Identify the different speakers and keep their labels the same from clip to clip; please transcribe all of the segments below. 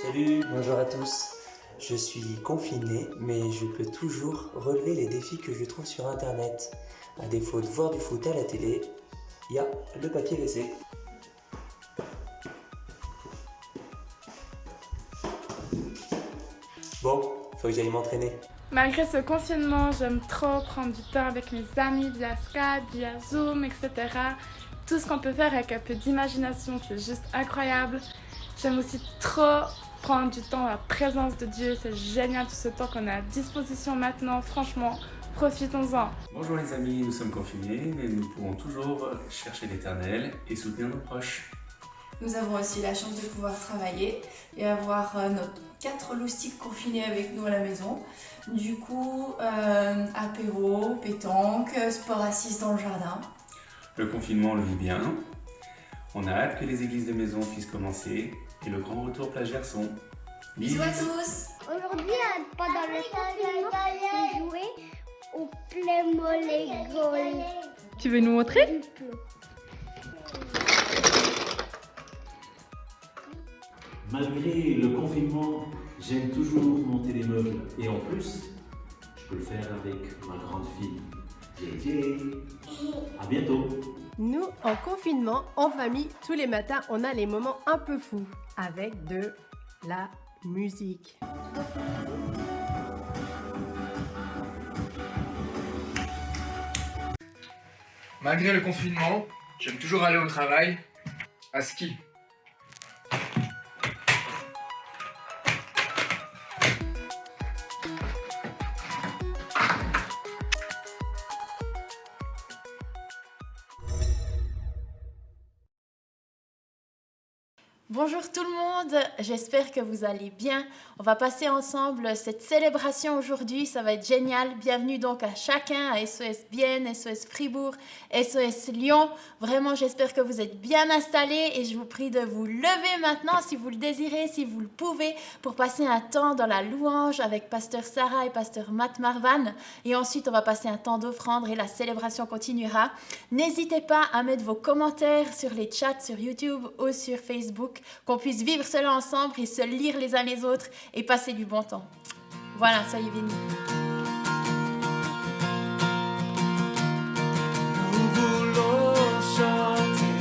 Speaker 1: Salut, bonjour à tous. Je suis confiné, mais je peux toujours relever les défis que je trouve sur internet. À défaut de voir du foot à la télé, il y a le papier WC. Bon, faut que j'aille m'entraîner.
Speaker 2: Malgré ce confinement, j'aime trop prendre du temps avec mes amis via Skype, via Zoom, etc. Tout ce qu'on peut faire avec un peu d'imagination, c'est juste incroyable. J'aime aussi trop prendre du temps à la présence de Dieu, c'est génial tout ce temps qu'on a à disposition maintenant, franchement, profitons-en.
Speaker 3: Bonjour les amis, nous sommes confinés, mais nous pouvons toujours chercher l'Éternel et soutenir nos proches.
Speaker 4: Nous avons aussi la chance de pouvoir travailler et avoir nos 4 loustiques confinés avec nous à la maison. Du coup, apéro, pétanque, sport assise dans le jardin.
Speaker 3: Le confinement, on le vit bien. On a hâte que les églises de maison puissent commencer et le grand retour plage garçon.
Speaker 4: Bisous à tous!
Speaker 5: Aujourd'hui, pendant le confinement, j'ai joué au Playmobil.
Speaker 2: Tu veux nous montrer?
Speaker 6: Malgré le confinement, j'aime toujours monter les meubles. Et en plus, je peux le faire avec ma grande fille. À bientôt.
Speaker 7: Nous, en confinement, en famille, tous les matins, on a les moments un peu fous avec de la musique.
Speaker 8: Malgré le confinement, j'aime toujours aller au travail à ski.
Speaker 9: Bonjour tout le monde, j'espère que vous allez bien. On va passer ensemble cette célébration aujourd'hui, ça va être génial. Bienvenue donc à chacun, à SOS Bienne, SOS Fribourg, SOS Lyon. Vraiment, j'espère que vous êtes bien installés et je vous prie de vous lever maintenant si vous le désirez, si vous le pouvez, pour passer un temps dans la louange avec Pasteur Sarah et Pasteur Matt Marvan. Et ensuite, on va passer un temps d'offrande et la célébration continuera. N'hésitez pas à mettre vos commentaires sur les chats sur YouTube ou sur Facebook, qu'on puisse vivre cela ensemble et se lire les uns les autres et passer du bon temps. Voilà, soyez bénis.
Speaker 10: Nous voulons chanter,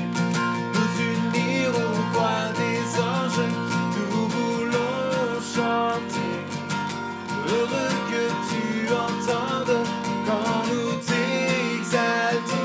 Speaker 10: nous unir au voix des anges. Nous voulons chanter, heureux que tu entendes quand nous t'exaltons.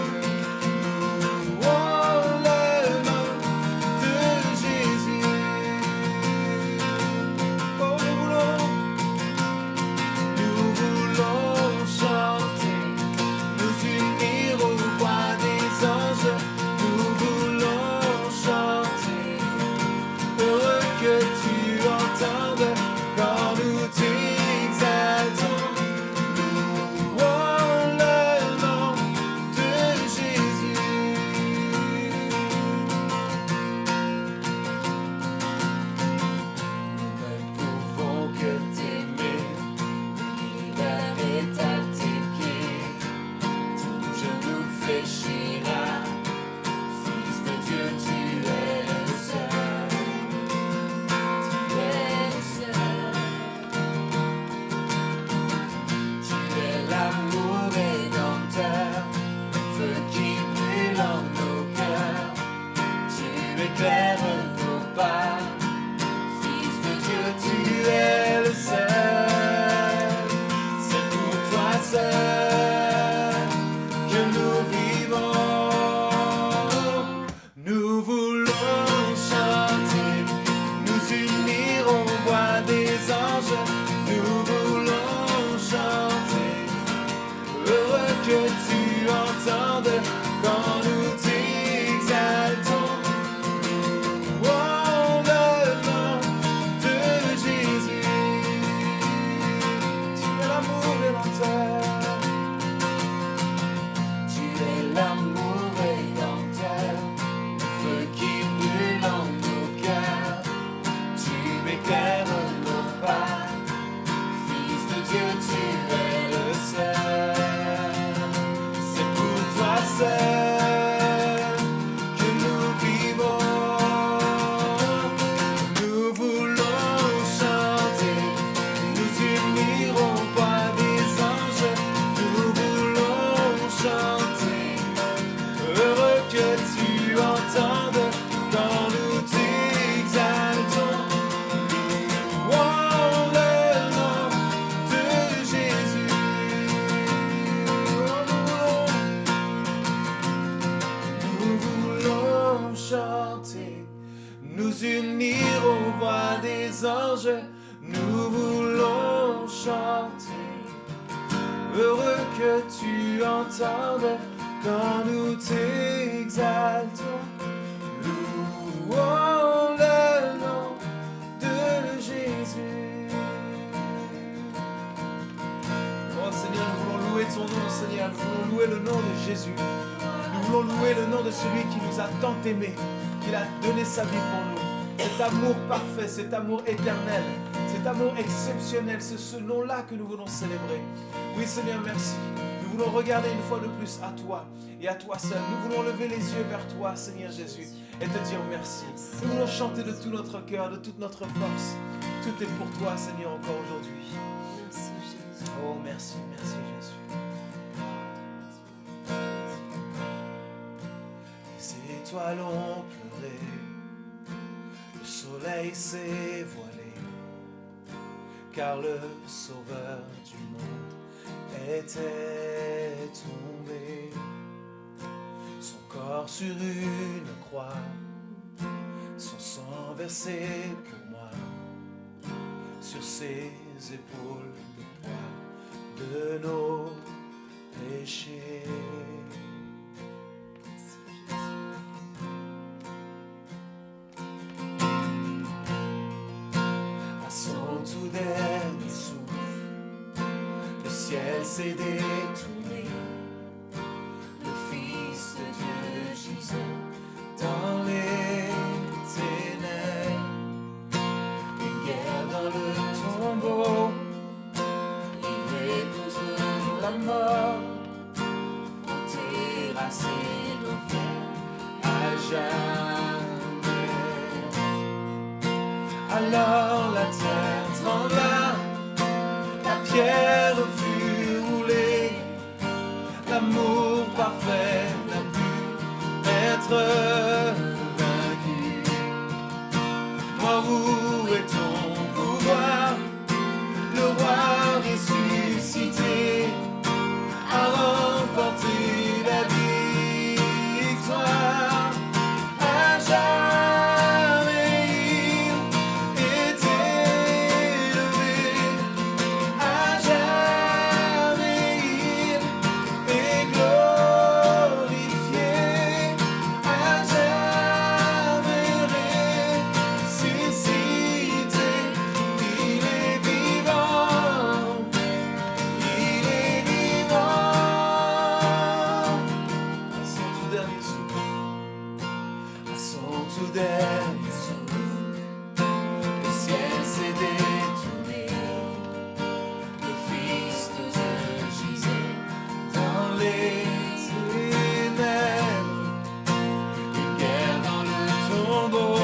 Speaker 10: chanter, nous unir aux voix des anges, nous voulons chanter. Heureux que tu entendes quand nous t'exaltons. Louons le nom de Jésus. Oh Seigneur, nous voulons louer ton nom, Seigneur. Nous voulons louer le nom de Jésus. Nous voulons louer le nom de celui qui nous a tant aimés, qui a donné sa vie pour nous. Cet amour parfait, cet amour éternel, cet amour exceptionnel, c'est ce nom-là que nous voulons célébrer. Oui Seigneur, merci. Nous voulons regarder une fois de plus à toi et à toi seul. Nous voulons lever les yeux vers toi, Seigneur Jésus, et te dire merci. Nous voulons chanter de tout notre cœur, de toute notre force. Tout est pour toi, Seigneur, encore aujourd'hui.
Speaker 11: Merci Jésus.
Speaker 10: Oh, merci, merci Jésus. Les étoiles ont pleuré, le soleil s'est voilé, car le Sauveur du monde était tombé. Son corps sur une croix, son sang versé pour moi, sur ses épaules le poids de nos péchés. À son tout dernier souffle, le ciel s'est détourné. Le Fils de Dieu gisait dans les ténèbres. Une guerre dans le tombeau, livré contre la mort, pour terrasser l'enfer à jamais. Alors la terre trembla, la pierre fut roulée, l'amour parfait n'a pu être vaincu. Mort, où est ton pouvoir? Le roi ressuscité a remporté la victoire. À jamais il est élevé, à jamais il est glorifié, à jamais ressuscité. Il est vivant, il est vivant. À son tout dernier souffle, à son tout dernier souffle, le ciel s'est détourné. Le Fils de Dieu gisait dans les ténèbres. Une guerre dans le tombeau,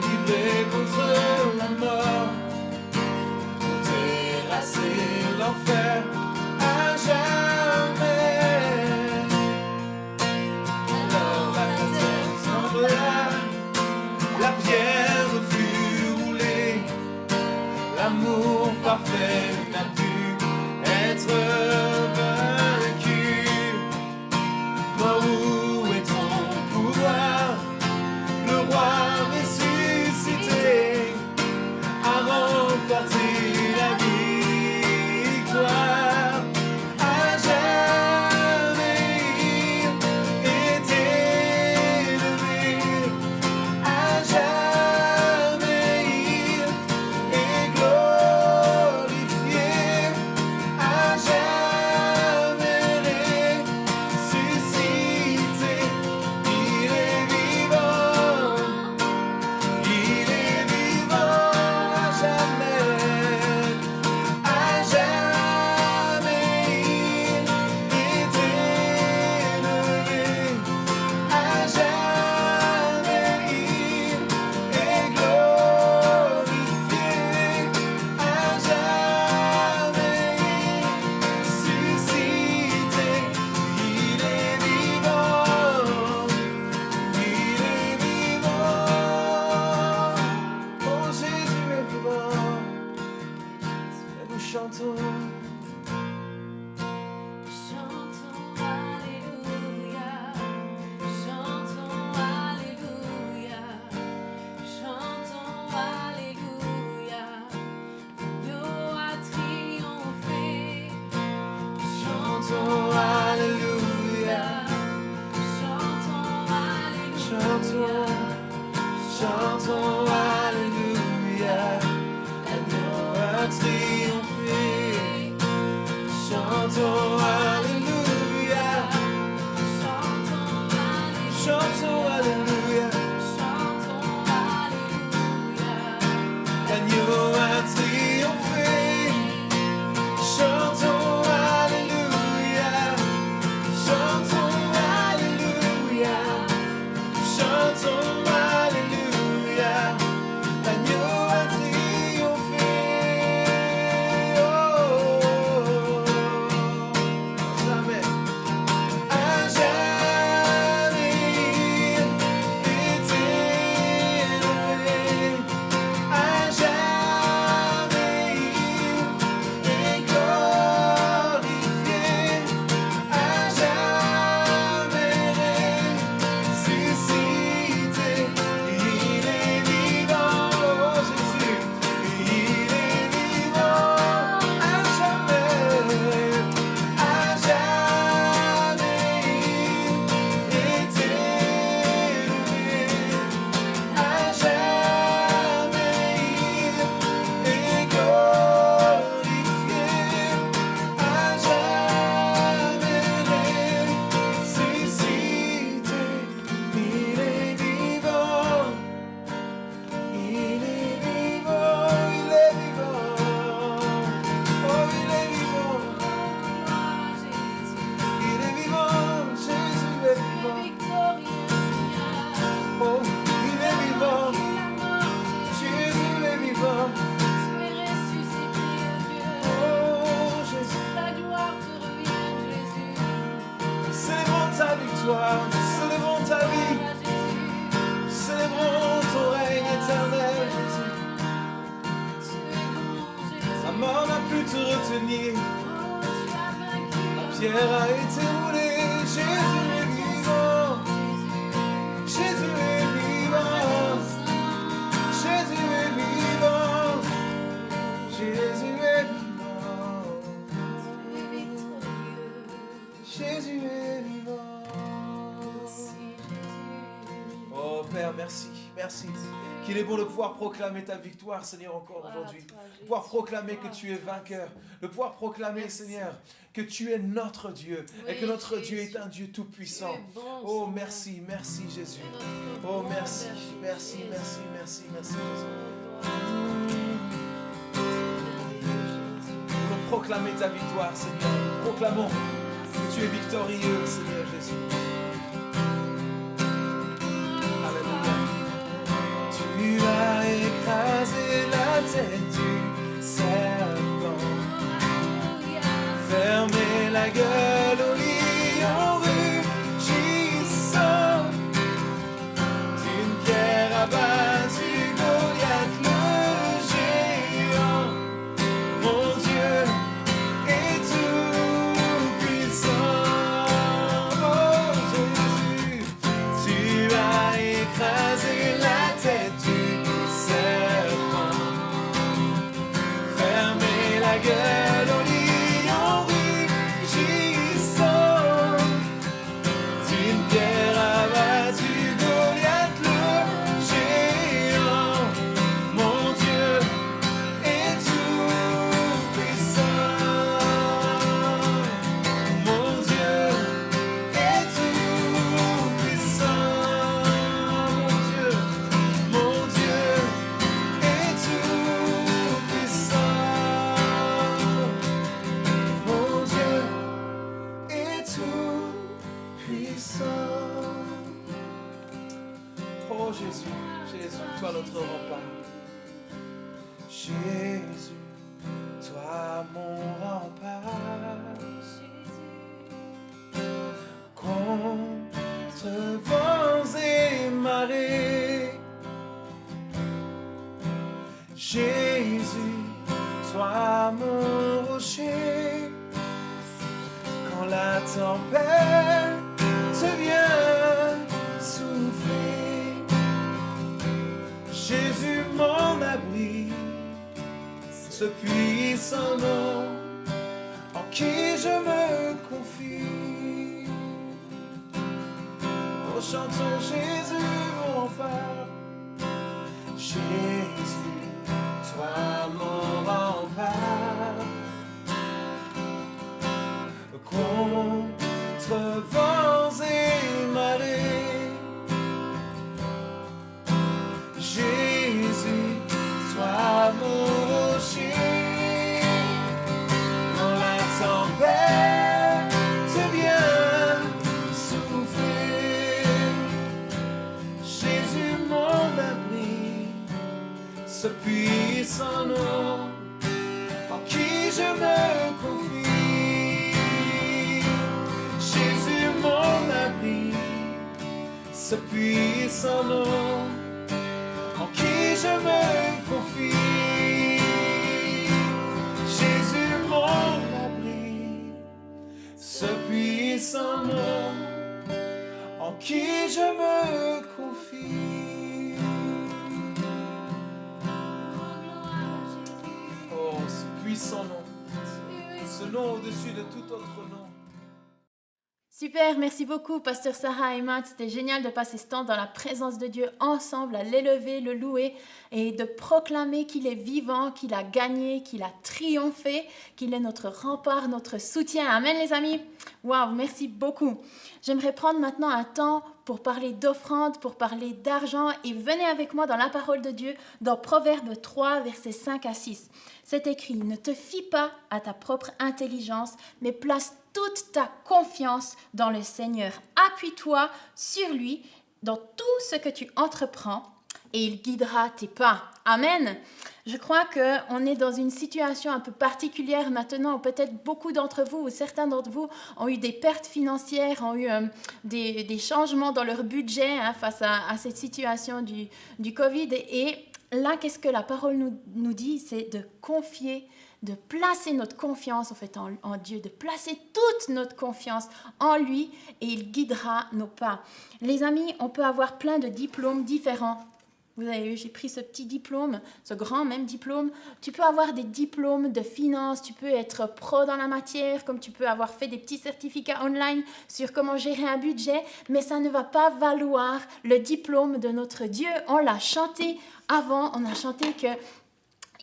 Speaker 10: livré contre la mort, pour terrasser l'enfer à jamais. Alors la terre trembla, la pierre fut roulée, l'amour parfait n'a pu être vaincu. Mort, où est ton pouvoir? Le roi ressuscité a remporté la victoire. À jamais il est élevé, à jamais il est glorifié, chantons Alléluia, l'agneau a triomphé. Chantons Alléluia, chantons Alléluia, l'agneau a triomphé. Chantons Alléluia, chantons Alléluia, chantons Alléluia, l'agneau a triomphé. Oh, jamais, à jamais éternel, à jamais et glorifié, à jamais ressuscité. Il est vivant, oh Jésus, il est vivant, à jamais éternel, à jamais et glorifié, à jamais ressuscité. Il est vivant, il est vivant, il est vivant, oh il est vivant, il est vivant, Jésus est vivant, oh il est vivant, Jésus est vivant, oh Jésus, célébrons ta victoire, célébrons ta vie, célébrons ton règne éternel, Jésus. La mort n'a pu te retenir, la pierre a été roulée. Jésus est vivant, Jésus est vivant, Jésus est vivant, Jésus est vivant, Jésus est vivant. Oh Père, merci, merci. Qu'il est bon de pouvoir proclamer ta victoire, Seigneur, encore aujourd'hui. De pouvoir proclamer que tu es vainqueur. De pouvoir proclamer, Seigneur, que tu es notre Dieu. Et que notre Dieu est un Dieu tout-puissant. Oh, merci, merci Jésus. Oh, merci, merci, merci, merci, merci Jésus. Nous voulons proclamer ta victoire, Seigneur. Proclamons que tu es victorieux, Seigneur Jésus. Tu as écrasé la tête du serpent, fermé la gueule au lion rugissant, d'une pierre abattu Goliath le géant. Mon Dieu est tout puissant. Oh Jésus, tu as écrasé la tête du serpent, fermé la gueule au lion rugissant, d'une pierre abattu Goliath le géant. Mon Dieu est tout puissant. Mon Dieu est tout puissant. Mon Dieu est tout puissant. Mon Dieu est tout puissant. Oh Jésus, Jésus, toi notre rempart. Jésus, toi mon rempart. Contre vents et marées. Jésus, toi mon rocher. Quand la tempête vient souffler, Jésus mon abri, ce puissant nom en qui je me confie. Oh, chantons Jésus mon rempart, ce puissant nom en qui je me confie. Jésus mon abri, ce puissant nom en qui je me confie. Jésus mon abri, ce puissant nom en qui je me confie. Oh, ce puissant nom, ce nom au-dessus de tout autre nom.
Speaker 9: Super, merci beaucoup, Pasteur Sarah et Matt. C'était génial de passer ce temps dans la présence de Dieu ensemble, à l'élever, le louer et de proclamer qu'il est vivant, qu'il a gagné, qu'il a triomphé, qu'il est notre rempart, notre soutien. Amen, les amis. Waouh, merci beaucoup. J'aimerais prendre maintenant un temps pour parler d'offrande, pour parler d'argent et venez avec moi dans la parole de Dieu, dans Proverbe 3, versets 5 à 6. C'est écrit, ne te fie pas à ta propre intelligence, mais place toute ta confiance dans le Seigneur. Appuie-toi sur lui dans tout ce que tu entreprends et il guidera tes pas. Amen. Je crois qu'on est dans une situation un peu particulière maintenant où peut-être beaucoup d'entre vous ou certains d'entre vous ont eu des pertes financières, ont eu des changements dans leur budget face à cette situation du Covid. Et là, qu'est-ce que la parole nous dit? C'est de confier, de placer notre confiance en fait en Dieu, de placer toute notre confiance en lui et il guidera nos pas. Les amis, on peut avoir plein de diplômes différents. Vous avez vu, j'ai pris ce petit diplôme, ce grand même diplôme. Tu peux avoir des diplômes de finance, tu peux être pro dans la matière, comme tu peux avoir fait des petits certificats online sur comment gérer un budget, mais ça ne va pas valoir le diplôme de notre Dieu. On l'a chanté avant, on a chanté que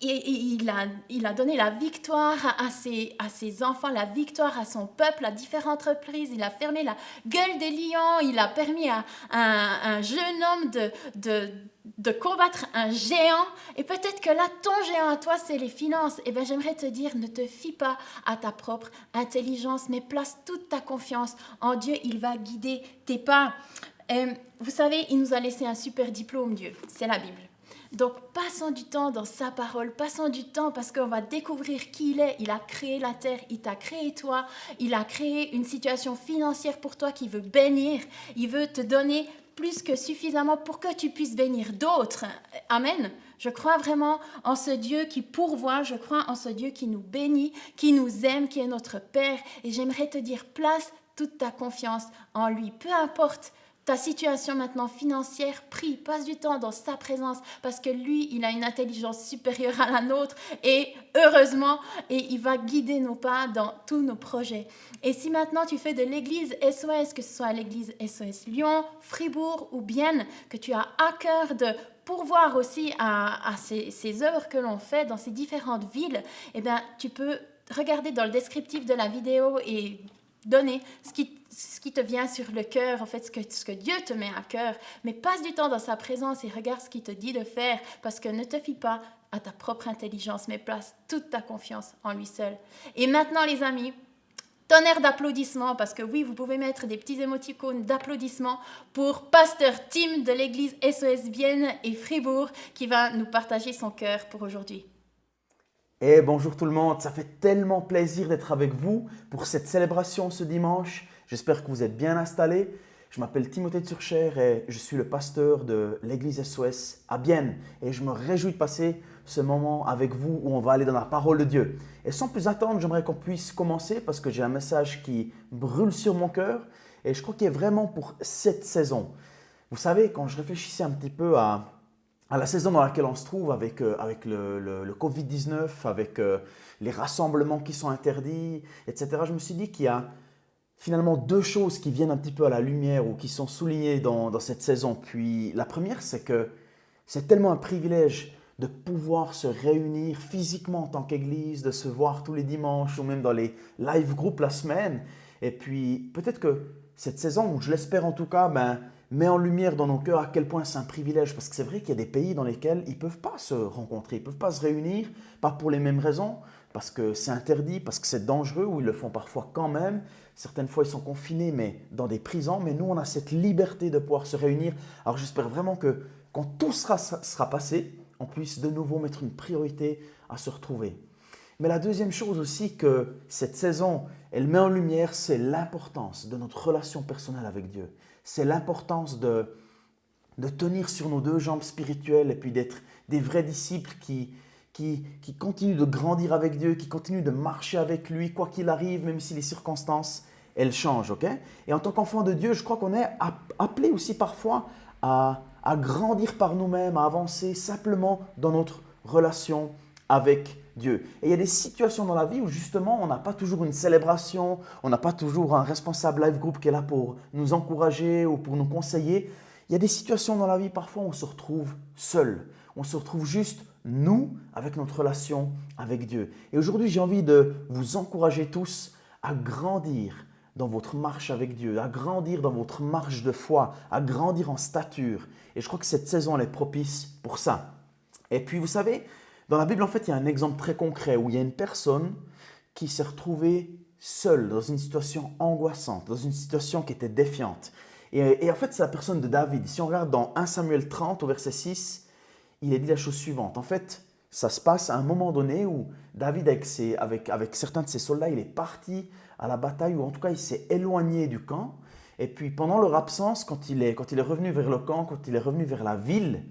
Speaker 9: il a donné la victoire à ses enfants, la victoire à son peuple, à différentes reprises. Il a fermé la gueule des lions. Il a permis à un jeune homme de combattre un géant. Et peut-être que là, ton géant à toi, c'est les finances. Eh bien, j'aimerais te dire, ne te fie pas à ta propre intelligence, mais place toute ta confiance en Dieu. Il va guider tes pas. Vous savez, il nous a laissé un super diplôme, Dieu. C'est la Bible. Donc, passons du temps dans sa parole, passons du temps parce qu'on va découvrir qui il est. Il a créé la terre, il t'a créé toi, il a créé une situation financière pour toi qu'il veut bénir. Il veut te donner plus que suffisamment pour que tu puisses bénir d'autres. Amen. Je crois vraiment en ce Dieu qui pourvoit, je crois en ce Dieu qui nous bénit, qui nous aime, qui est notre Père. Et j'aimerais te dire, place toute ta confiance en lui, peu importe ta situation maintenant financière, prie, passe du temps dans sa présence parce que lui, il a une intelligence supérieure à la nôtre et heureusement, et il va guider nos pas dans tous nos projets. Et si maintenant tu fais de l'église SOS, que ce soit l'église SOS Lyon, Fribourg ou Bienne, que tu as à cœur de pourvoir aussi à ces œuvres que l'on fait dans ces différentes villes, eh bien, tu peux regarder dans le descriptif de la vidéo et donner ce qui te vient sur le cœur, en fait, ce que Dieu te met à cœur. Mais passe du temps dans sa présence et regarde ce qu'il te dit de faire, parce que ne te fie pas à ta propre intelligence, mais place toute ta confiance en lui seul. Et maintenant, les amis, tonnerre d'applaudissements, parce que oui, vous pouvez mettre des petits émoticônes d'applaudissements pour Pasteur Tim de l'église SOS Bienne et Fribourg, qui va nous partager son cœur pour aujourd'hui.
Speaker 11: Et bonjour tout le monde, ça fait tellement plaisir d'être avec vous pour cette célébration ce dimanche. J'espère que vous êtes bien installés. Je m'appelle Timothée de Surcher et je suis le pasteur de l'église SOS à Bienne. Et je me réjouis de passer ce moment avec vous où on va aller dans la parole de Dieu. Et sans plus attendre, j'aimerais qu'on puisse commencer parce que j'ai un message qui brûle sur mon cœur et je crois qu'il est vraiment pour cette saison. Vous savez, quand je réfléchissais un petit peu à la saison dans laquelle on se trouve avec le Covid-19, avec les rassemblements qui sont interdits, etc., je me suis dit qu'il y a finalement deux choses qui viennent un petit peu à la lumière ou qui sont soulignées dans cette saison. Puis la première, c'est que c'est tellement un privilège de pouvoir se réunir physiquement en tant qu'église, de se voir tous les dimanches ou même dans les live groups la semaine. Et puis peut-être que cette saison, ou je l'espère en tout cas, met en lumière dans nos cœurs à quel point c'est un privilège. Parce que c'est vrai qu'il y a des pays dans lesquels ils ne peuvent pas se rencontrer, ils ne peuvent pas se réunir, pas pour les mêmes raisons, parce que c'est interdit, parce que c'est dangereux, ou ils le font parfois quand même. Certaines fois, ils sont confinés, mais dans des prisons. Mais nous, on a cette liberté de pouvoir se réunir. Alors j'espère vraiment que quand tout sera passé, on puisse de nouveau mettre une priorité à se retrouver. Mais la deuxième chose aussi que cette saison, elle met en lumière, c'est l'importance de notre relation personnelle avec Dieu. C'est l'importance de tenir sur nos deux jambes spirituelles et puis d'être des vrais disciples qui continuent de grandir avec Dieu, qui continuent de marcher avec lui, quoi qu'il arrive, même si les circonstances, elles changent. Okay? Et en tant qu'enfant de Dieu, je crois qu'on est appelé aussi parfois à grandir par nous-mêmes, à avancer simplement dans notre relation avec Dieu. Et il y a des situations dans la vie où justement on n'a pas toujours une célébration, on n'a pas toujours un responsable live group qui est là pour nous encourager ou pour nous conseiller. Il y a des situations dans la vie parfois où on se retrouve seul. On se retrouve juste nous avec notre relation avec Dieu. Et aujourd'hui j'ai envie de vous encourager tous à grandir dans votre marche avec Dieu, à grandir dans votre marche de foi, à grandir en stature. Et je crois que cette saison elle est propice pour ça. Et puis vous savez, dans la Bible, en fait, il y a un exemple très concret où il y a une personne qui s'est retrouvée seule dans une situation angoissante, dans une situation qui était défiante. Et en fait, c'est la personne de David. Si on regarde dans 1 Samuel 30 au verset 6, il est dit la chose suivante. En fait, ça se passe à un moment donné où David, avec certains de ses soldats, il est parti à la bataille, ou en tout cas, il s'est éloigné du camp. Et puis, pendant leur absence, quand il est revenu vers le camp, quand il est revenu vers la ville,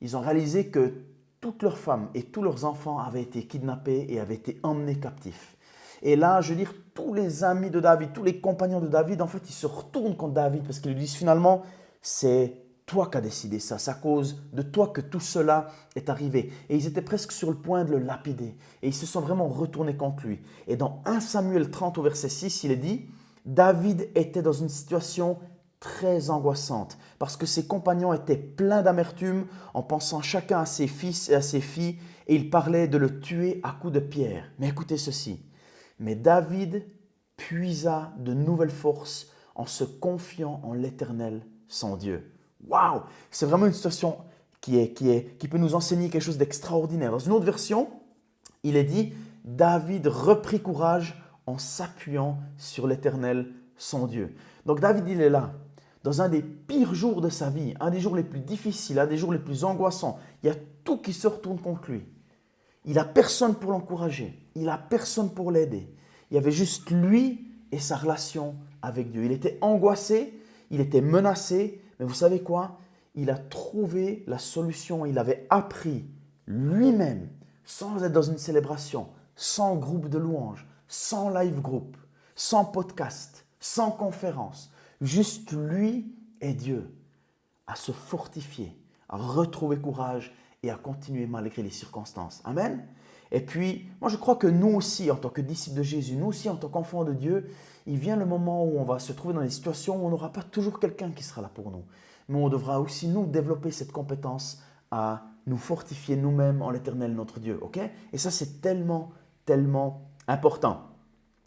Speaker 11: ils ont réalisé que toutes leurs femmes et tous leurs enfants avaient été kidnappés et avaient été emmenés captifs. Et là, je veux dire, tous les amis de David, tous les compagnons de David, en fait, ils se retournent contre David parce qu'ils lui disent finalement, c'est toi qui as décidé ça, c'est à cause de toi que tout cela est arrivé. Et ils étaient presque sur le point de le lapider. Et ils se sont vraiment retournés contre lui. Et dans 1 Samuel 30 au verset 6, il est dit, David était dans une situation très angoissante parce que ses compagnons étaient pleins d'amertume en pensant chacun à ses fils et à ses filles et ils parlaient de le tuer à coups de pierre. Mais écoutez ceci, mais David puisa de nouvelles forces en se confiant en l'Éternel, son Dieu. Waouh! C'est vraiment une situation qui peut nous enseigner quelque chose d'extraordinaire. Dans une autre version, il est dit, David reprit courage en s'appuyant sur l'Éternel, son Dieu. Donc David, il est là. Dans un des pires jours de sa vie, un des jours les plus difficiles, un des jours les plus angoissants, il y a tout qui se retourne contre lui. Il n'a personne pour l'encourager, il n'a personne pour l'aider. Il y avait juste lui et sa relation avec Dieu. Il était angoissé, il était menacé, mais vous savez quoi? Il a trouvé la solution, il avait appris lui-même, sans être dans une célébration, sans groupe de louanges, sans live group, sans podcast, sans conférence, juste lui et Dieu, à se fortifier, à retrouver courage et à continuer malgré les circonstances. Amen. Et puis, moi je crois que nous aussi, en tant que disciples de Jésus, nous aussi en tant qu'enfants de Dieu, il vient le moment où on va se trouver dans des situations où on n'aura pas toujours quelqu'un qui sera là pour nous. Mais on devra aussi nous développer cette compétence à nous fortifier nous-mêmes en l'Éternel notre Dieu. Ok? Et ça c'est tellement, tellement important.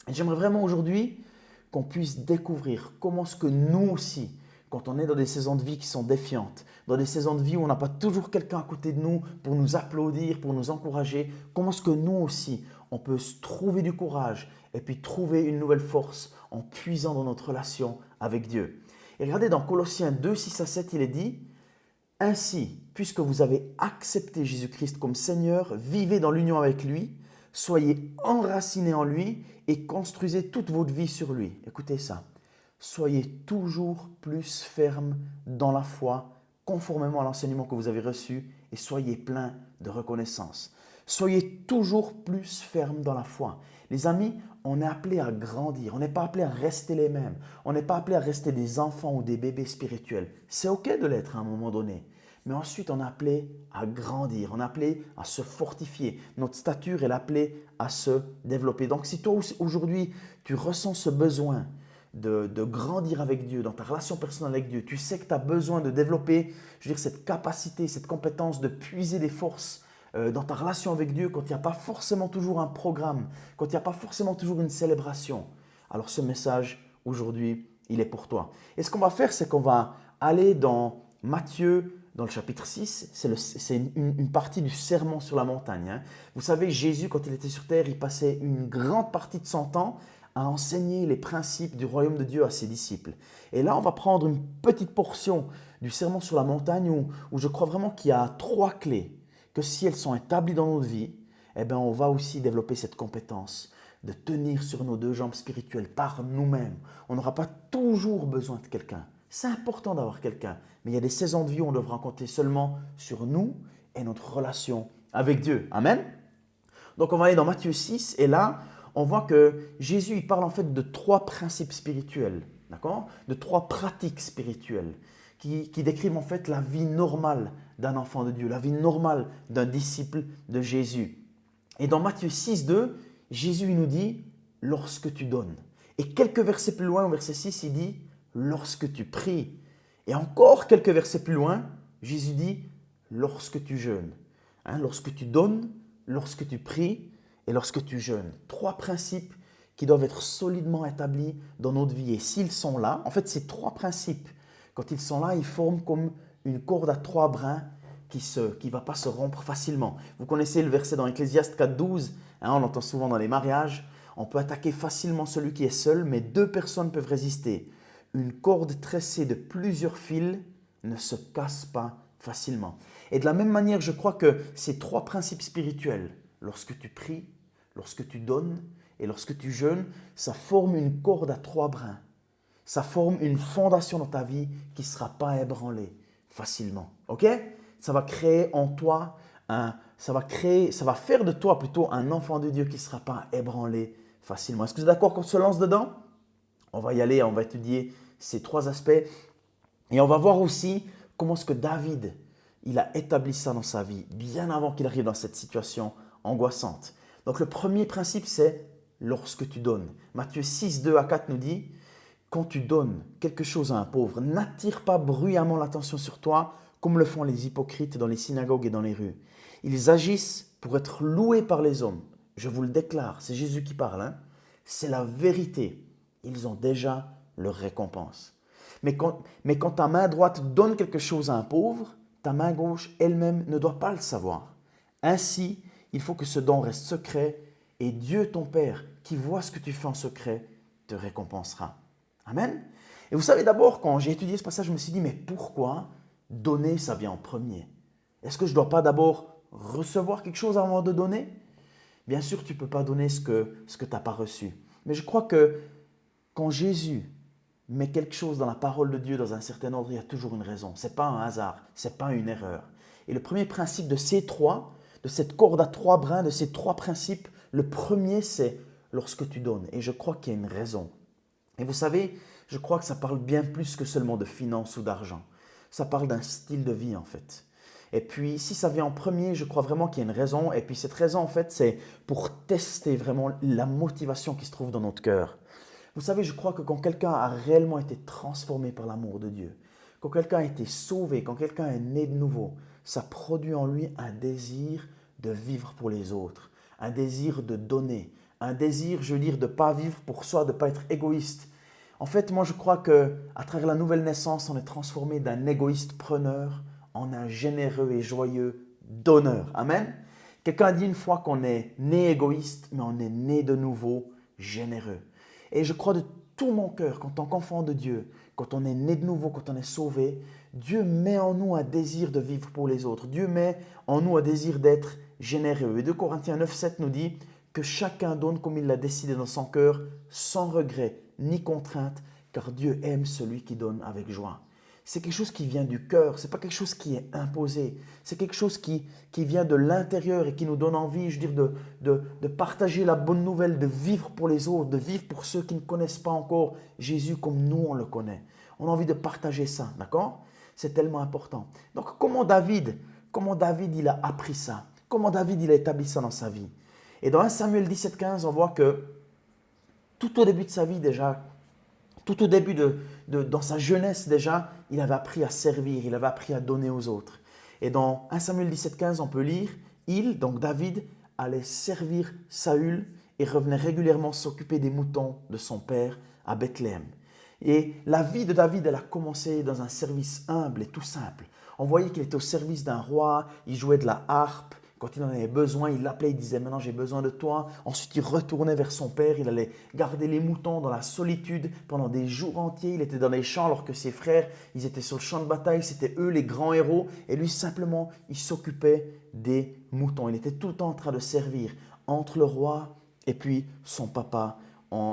Speaker 11: Et j'aimerais vraiment aujourd'hui qu'on puisse découvrir comment est-ce que nous aussi, quand on est dans des saisons de vie qui sont défiantes, dans des saisons de vie où on n'a pas toujours quelqu'un à côté de nous pour nous applaudir, pour nous encourager, comment est-ce que nous aussi, on peut se trouver du courage et puis trouver une nouvelle force en puisant dans notre relation avec Dieu. Et regardez dans Colossiens 2, 6 à 7, il est dit « Ainsi, puisque vous avez accepté Jésus-Christ comme Seigneur, vivez dans l'union avec lui, soyez enracinés en lui et construisez toute votre vie sur lui. » Écoutez ça. Soyez toujours plus fermes dans la foi, conformément à l'enseignement que vous avez reçu, et soyez pleins de reconnaissance. Soyez toujours plus fermes dans la foi. Les amis, on est appelé à grandir. On n'est pas appelé à rester les mêmes. On n'est pas appelé à rester des enfants ou des bébés spirituels. C'est ok de l'être à un moment donné. Mais ensuite, on est appelé à grandir, on est appelé à se fortifier. Notre stature est appelée à se développer. Donc, si toi aujourd'hui, tu ressens ce besoin de grandir avec Dieu, dans ta relation personnelle avec Dieu, tu sais que tu as besoin de développer, cette capacité, cette compétence de puiser des forces dans ta relation avec Dieu quand il n'y a pas forcément toujours un programme, quand il n'y a pas forcément toujours une célébration. Alors, ce message, aujourd'hui, il est pour toi. Et ce qu'on va faire, c'est qu'on va aller dans Matthieu, dans le chapitre 6, c'est une partie du sermon sur la montagne. Vous savez, Jésus, quand il était sur terre, il passait une grande partie de son temps à enseigner les principes du royaume de Dieu à ses disciples. Et là, on va prendre une petite portion du sermon sur la montagne où je crois vraiment qu'il y a 3 clés que si elles sont établies dans notre vie, eh bien, on va aussi développer cette compétence de tenir sur nos deux jambes spirituelles par nous-mêmes. On n'aura pas toujours besoin de quelqu'un. C'est important d'avoir quelqu'un, mais il y a des saisons de vie où on devra compter seulement sur nous et notre relation avec Dieu. Amen. Donc on va aller dans Matthieu 6 et là, on voit que Jésus il parle en fait de 3 principes spirituels, d'accord? De 3 pratiques spirituelles qui décrivent en fait la vie normale d'un enfant de Dieu, la vie normale d'un disciple de Jésus. Et dans Matthieu 6, 2, Jésus il nous dit « lorsque tu donnes ». Et quelques versets plus loin, au verset 6, il dit « lorsque tu pries ». Et encore quelques versets plus loin, Jésus dit « lorsque tu jeûnes ». Lorsque tu donnes, lorsque tu pries et lorsque tu jeûnes. 3 principes qui doivent être solidement établis dans notre vie. Et s'ils sont là, en fait ces 3 principes, quand ils sont là, ils forment comme une corde à 3 brins qui ne va pas se rompre facilement. Vous connaissez le verset dans Ecclésiaste 4.12, on l'entend souvent dans les mariages. On peut attaquer facilement celui qui est seul, mais 2 personnes peuvent résister. Une corde tressée de plusieurs fils ne se casse pas facilement. Et de la même manière, je crois que ces 3 principes spirituels, lorsque tu pries, lorsque tu donnes et lorsque tu jeûnes, ça forme une corde à 3 brins. Ça forme une fondation dans ta vie qui ne sera pas ébranlée facilement. Ok? Ça va créer en toi, ça va faire de toi plutôt un enfant de Dieu qui ne sera pas ébranlé facilement. Est-ce que vous êtes d'accord qu'on se lance dedans? On va y aller, on va étudier ces 3 aspects. Et on va voir aussi comment est-ce que David, il a établi ça dans sa vie, bien avant qu'il arrive dans cette situation angoissante. Donc le premier principe, c'est lorsque tu donnes. Matthieu 6, 2 à 4 nous dit, quand tu donnes quelque chose à un pauvre, n'attire pas bruyamment l'attention sur toi, comme le font les hypocrites dans les synagogues et dans les rues. Ils agissent pour être loués par les hommes. Je vous le déclare, c'est Jésus qui parle, c'est la vérité. Ils ont déjà leur récompense. Mais quand ta main droite donne quelque chose à un pauvre, ta main gauche elle-même ne doit pas le savoir. Ainsi, il faut que ce don reste secret et Dieu, ton Père, qui voit ce que tu fais en secret, te récompensera. Amen. Et vous savez, d'abord, quand j'ai étudié ce passage, je me suis dit, mais pourquoi donner, ça vient en premier? Est-ce que je ne dois pas d'abord recevoir quelque chose avant de donner? Bien sûr, tu ne peux pas donner ce que tu n'as pas reçu. Mais je crois que quand Jésus met quelque chose dans la parole de Dieu dans un certain ordre, il y a toujours une raison. Ce n'est pas un hasard, ce n'est pas une erreur. Et le premier principe de ces 3, de cette corde à 3 brins, de ces 3 principes, le premier, c'est lorsque tu donnes. Et je crois qu'il y a une raison. Et vous savez, je crois que ça parle bien plus que seulement de finances ou d'argent. Ça parle d'un style de vie en fait. Et puis, si ça vient en premier, je crois vraiment qu'il y a une raison. Et puis, cette raison, en fait, c'est pour tester vraiment la motivation qui se trouve dans notre cœur. Vous savez, je crois que quand quelqu'un a réellement été transformé par l'amour de Dieu, quand quelqu'un a été sauvé, quand quelqu'un est né de nouveau, ça produit en lui un désir de vivre pour les autres, un désir de donner, un désir, je veux dire, de ne pas vivre pour soi, de ne pas être égoïste. En fait, moi, je crois qu'à travers la nouvelle naissance, on est transformé d'un égoïste preneur en un généreux et joyeux donneur. Amen. Quelqu'un a dit une fois qu'on est né égoïste, mais on est né de nouveau généreux. Et je crois de tout mon cœur qu'en tant qu'enfant de Dieu, quand on est né de nouveau, quand on est sauvé, Dieu met en nous un désir de vivre pour les autres. Dieu met en nous un désir d'être généreux. Et 2 Corinthiens 9, 7 nous dit que chacun donne comme il l'a décidé dans son cœur, sans regret ni contrainte, car Dieu aime celui qui donne avec joie. C'est quelque chose qui vient du cœur, ce n'est pas quelque chose qui est imposé. C'est quelque chose qui vient de l'intérieur et qui nous donne envie, je veux dire, de partager la bonne nouvelle, de vivre pour les autres, de vivre pour ceux qui ne connaissent pas encore Jésus comme nous on le connaît. On a envie de partager ça, d'accord? C'est tellement important. Donc comment David il a appris ça? Comment David il a établi ça dans sa vie? Et dans 1 Samuel 17, 15, on voit que tout au début de sa vie déjà, tout au début dans sa jeunesse déjà, il avait appris à servir, il avait appris à donner aux autres. Et dans 1 Samuel 17, 15, on peut lire, donc David, allait servir Saül et revenait régulièrement s'occuper des moutons de son père à Bethléem. Et la vie de David, elle a commencé dans un service humble et tout simple. On voyait qu'il était au service d'un roi, il jouait de la harpe, Quand il en avait besoin, il l'appelait, il disait « Maintenant, j'ai besoin de toi ». Ensuite, il retournait vers son père, il allait garder les moutons dans la solitude pendant des jours entiers. Il était dans les champs alors que ses frères, ils étaient sur le champ de bataille, c'était eux les grands héros. Et lui, simplement, il s'occupait des moutons. Il était tout le temps en train de servir entre le roi et puis son papa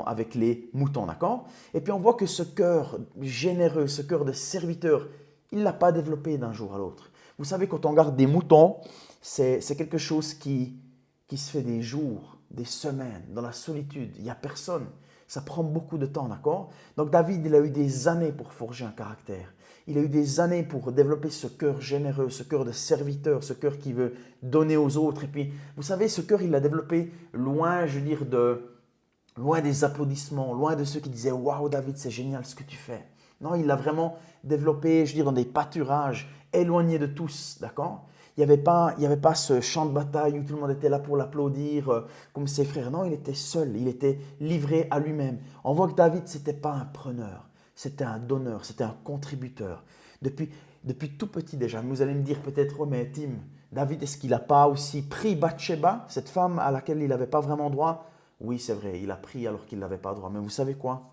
Speaker 11: avec les moutons, d'accord? Et puis, on voit que ce cœur généreux, ce cœur de serviteur, il ne l'a pas développé d'un jour à l'autre. Vous savez, quand on garde des moutons, c'est quelque chose qui se fait des jours, des semaines, dans la solitude. Il n'y a personne. Ça prend beaucoup de temps, d'accord? Donc David, il a eu des années pour forger un caractère. Il a eu des années pour développer ce cœur généreux, ce cœur de serviteur, ce cœur qui veut donner aux autres. Et puis, vous savez, ce cœur, il l'a développé loin, je veux dire, loin des applaudissements, loin de ceux qui disaient « Waouh, David, c'est génial ce que tu fais ». Non, il l'a vraiment développé, je veux dire, dans des pâturages, éloignés de tous, d'accord? Il n'y avait pas ce champ de bataille où tout le monde était là pour l'applaudir comme ses frères. Non, il était seul, il était livré à lui-même. On voit que David, ce n'était pas un preneur, c'était un donneur, c'était un contributeur. Depuis tout petit déjà, vous allez me dire peut-être, ouais, mais Tim, David, est-ce qu'il n'a pas aussi pris Bathsheba, cette femme à laquelle il n'avait pas vraiment droit? Oui, c'est vrai, il a pris alors qu'il n'avait pas droit. Mais vous savez quoi?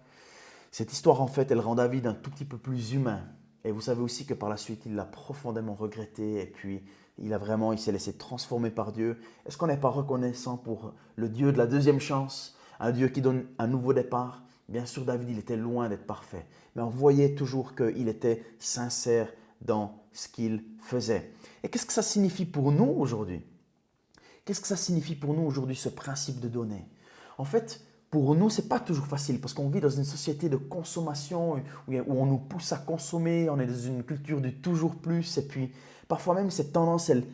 Speaker 11: Cette histoire, en fait, elle rend David un tout petit peu plus humain. Et vous savez aussi que par la suite, il l'a profondément regretté et puis il s'est laissé transformer par Dieu. Est-ce qu'on n'est pas reconnaissant pour le Dieu de la deuxième chance, un Dieu qui donne un nouveau départ? Bien sûr, David, il était loin d'être parfait, mais on voyait toujours qu'il était sincère dans ce qu'il faisait. Et qu'est-ce que ça signifie pour nous aujourd'hui? Qu'est-ce que ça signifie pour nous aujourd'hui, ce principe de donner? En fait, pour nous, ce n'est pas toujours facile parce qu'on vit dans une société de consommation où on nous pousse à consommer, on est dans une culture du toujours plus et puis parfois même cette tendance, elle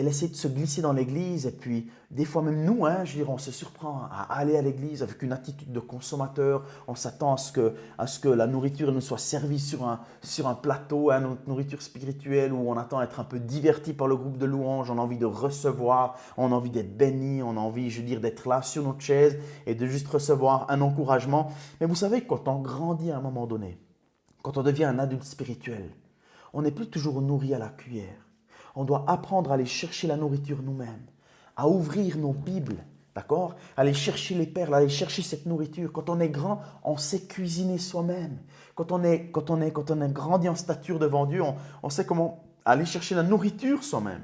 Speaker 11: essaie de se glisser dans l'église et puis des fois même nous, je veux dire, on se surprend à aller à l'église avec une attitude de consommateur. On s'attend à ce que la nourriture nous soit servie sur un plateau, notre nourriture spirituelle où on attend à être un peu diverti par le groupe de louanges. On a envie de recevoir, on a envie d'être béni, on a envie, je veux dire, d'être là sur notre chaise et de juste recevoir un encouragement. Mais vous savez, quand on grandit à un moment donné, quand on devient un adulte spirituel, on n'est plus toujours nourri à la cuillère. On doit apprendre à aller chercher la nourriture nous-mêmes, à ouvrir nos Bibles, d'accord? Aller chercher les perles, aller chercher cette nourriture. Quand on est grand, on sait cuisiner soi-même. Quand on a grandi en stature devant Dieu, on sait comment aller chercher la nourriture soi-même.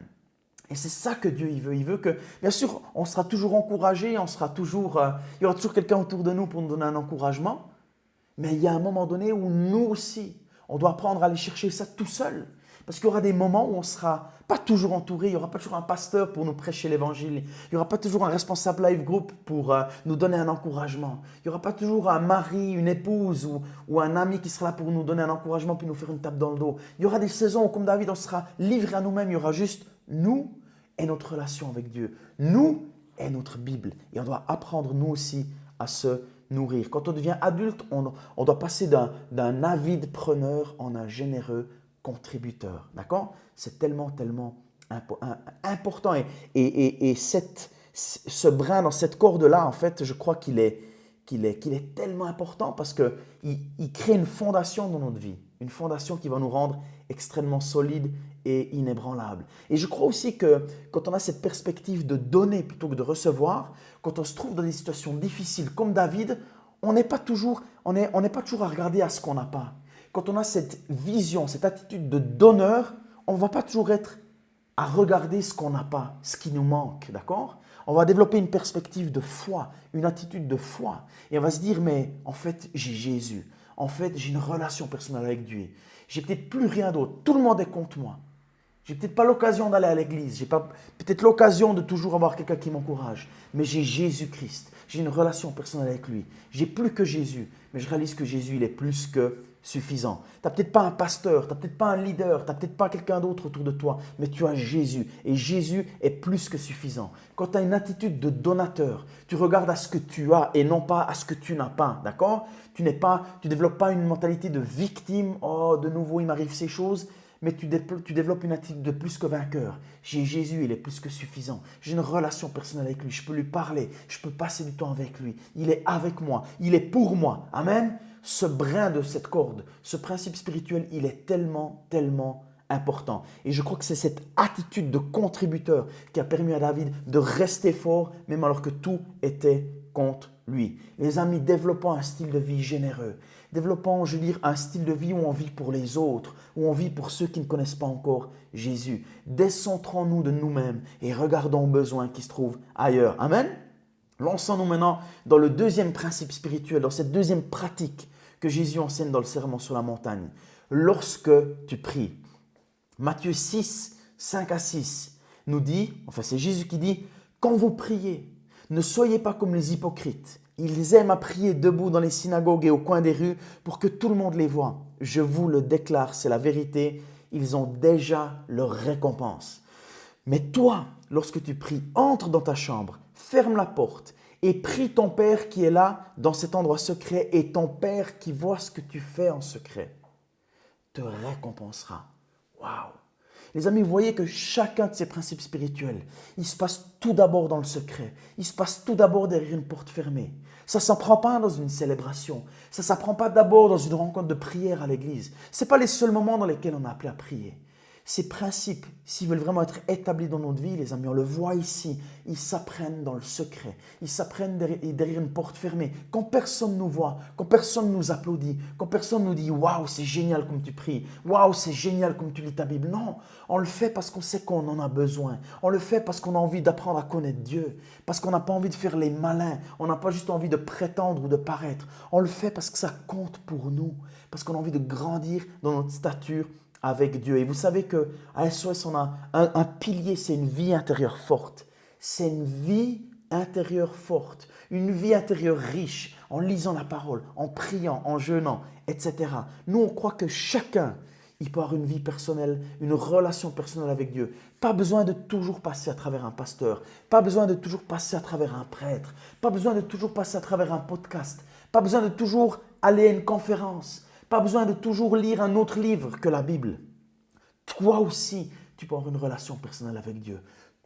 Speaker 11: Et c'est ça que Dieu il veut. Il veut que, bien sûr, on sera toujours encouragé, il y aura toujours quelqu'un autour de nous pour nous donner un encouragement. Mais il y a un moment donné où nous aussi, on doit apprendre à aller chercher ça tout seul. Parce qu'il y aura des moments où on ne sera pas toujours entouré, il n'y aura pas toujours un pasteur pour nous prêcher l'évangile, il n'y aura pas toujours un responsable live group pour nous donner un encouragement, il n'y aura pas toujours un mari, une épouse ou un ami qui sera là pour nous donner un encouragement puis nous faire une tape dans le dos. Il y aura des saisons où, comme David, on sera livré à nous-mêmes, il y aura juste nous et notre relation avec Dieu, nous et notre Bible. Et on doit apprendre nous aussi à se nourrir. Quand on devient adulte, on doit passer d'un avide preneur en un généreux contributeur, d'accord? C'est tellement important et ce brin dans cette corde-là, en fait, je crois qu'il est tellement important parce qu'il crée une fondation dans notre vie, une fondation qui va nous rendre extrêmement solides et inébranlables. Et je crois aussi que quand on a cette perspective de donner plutôt que de recevoir, quand on se trouve dans des situations difficiles comme David, on n'est pas toujours à regarder à ce qu'on n'a pas. Quand on a cette vision, cette attitude de donneur, on ne va pas toujours être à regarder ce qu'on n'a pas, ce qui nous manque, d'accord? On va développer une perspective de foi, une attitude de foi. Et on va se dire, mais en fait, j'ai Jésus. En fait, j'ai une relation personnelle avec Dieu. J'ai peut-être plus rien d'autre. Tout le monde est contre moi. J'ai peut-être pas l'occasion d'aller à l'église. J'ai pas peut-être l'occasion de toujours avoir quelqu'un qui m'encourage. Mais j'ai Jésus-Christ. J'ai une relation personnelle avec lui. J'ai plus que Jésus. Mais je réalise que Jésus, il est plus que suffisant. Tu n'as peut-être pas un pasteur, tu n'as peut-être pas un leader, tu n'as peut-être pas quelqu'un d'autre autour de toi, mais tu as Jésus. Et Jésus est plus que suffisant. Quand tu as une attitude de donateur, tu regardes à ce que tu as et non pas à ce que tu n'as pas. D'accord? Tu développes pas une mentalité de victime. Oh, de nouveau, il m'arrive ces choses. Mais tu développes une attitude de plus que vainqueur. J'ai Jésus, il est plus que suffisant. J'ai une relation personnelle avec lui. Je peux lui parler. Je peux passer du temps avec lui. Il est avec moi. Il est pour moi. Amen. Ce brin de cette corde, ce principe spirituel, il est tellement important. Et je crois que c'est cette attitude de contributeur qui a permis à David de rester fort, même alors que tout était contre lui. Les amis, développons un style de vie généreux. Développons, je veux dire, un style de vie où on vit pour les autres, où on vit pour ceux qui ne connaissent pas encore Jésus. Décentrons-nous de nous-mêmes et regardons aux besoins qui se trouvent ailleurs. Amen. Lançons-nous maintenant dans le deuxième principe spirituel, dans cette deuxième pratique que Jésus enseigne dans le sermon sur la montagne. Lorsque tu pries. Matthieu 6, 5 à 6 nous dit, enfin c'est Jésus qui dit, « Quand vous priez, ne soyez pas comme les hypocrites. Ils aiment à prier debout dans les synagogues et au coin des rues pour que tout le monde les voie. Je vous le déclare, c'est la vérité, ils ont déjà leur récompense. Mais toi, lorsque tu pries, entre dans ta chambre, ferme la porte et prie ton Père qui est là dans cet endroit secret et ton Père qui voit ce que tu fais en secret te récompensera. » Waouh! Les amis, vous voyez que chacun de ces principes spirituels, il se passe tout d'abord dans le secret. Il se passe tout d'abord derrière une porte fermée. Ça ne s'apprend pas dans une célébration. Ça ne s'apprend pas d'abord dans une rencontre de prière à l'église. Ce n'est pas les seuls moments dans lesquels on est appelé à prier. Ces principes, s'ils veulent vraiment être établis dans notre vie, les amis, on le voit ici, ils s'apprennent dans le secret. Ils s'apprennent derrière une porte fermée. Quand personne nous voit, quand personne nous applaudit, quand personne nous dit « Waouh, c'est génial comme tu pries, waouh, c'est génial comme tu lis ta Bible ». Non, on le fait parce qu'on sait qu'on en a besoin. On le fait parce qu'on a envie d'apprendre à connaître Dieu, parce qu'on n'a pas envie de faire les malins. On n'a pas juste envie de prétendre ou de paraître. On le fait parce que ça compte pour nous, parce qu'on a envie de grandir dans notre stature avec Dieu. Et vous savez qu'à SOS, on a un pilier, c'est une vie intérieure forte. C'est une vie intérieure forte, une vie intérieure riche, en lisant la parole, en priant, en jeûnant, etc. Nous, on croit que chacun, il peut avoir une vie personnelle, une relation personnelle avec Dieu. Pas besoin de toujours passer à travers un pasteur, pas besoin de toujours passer à travers un prêtre, pas besoin de toujours passer à travers un podcast, pas besoin de toujours aller à une conférence. Pas besoin de toujours lire un autre livre que la Bible. Toi aussi, tu peux avoir une relation personnelle avec Dieu.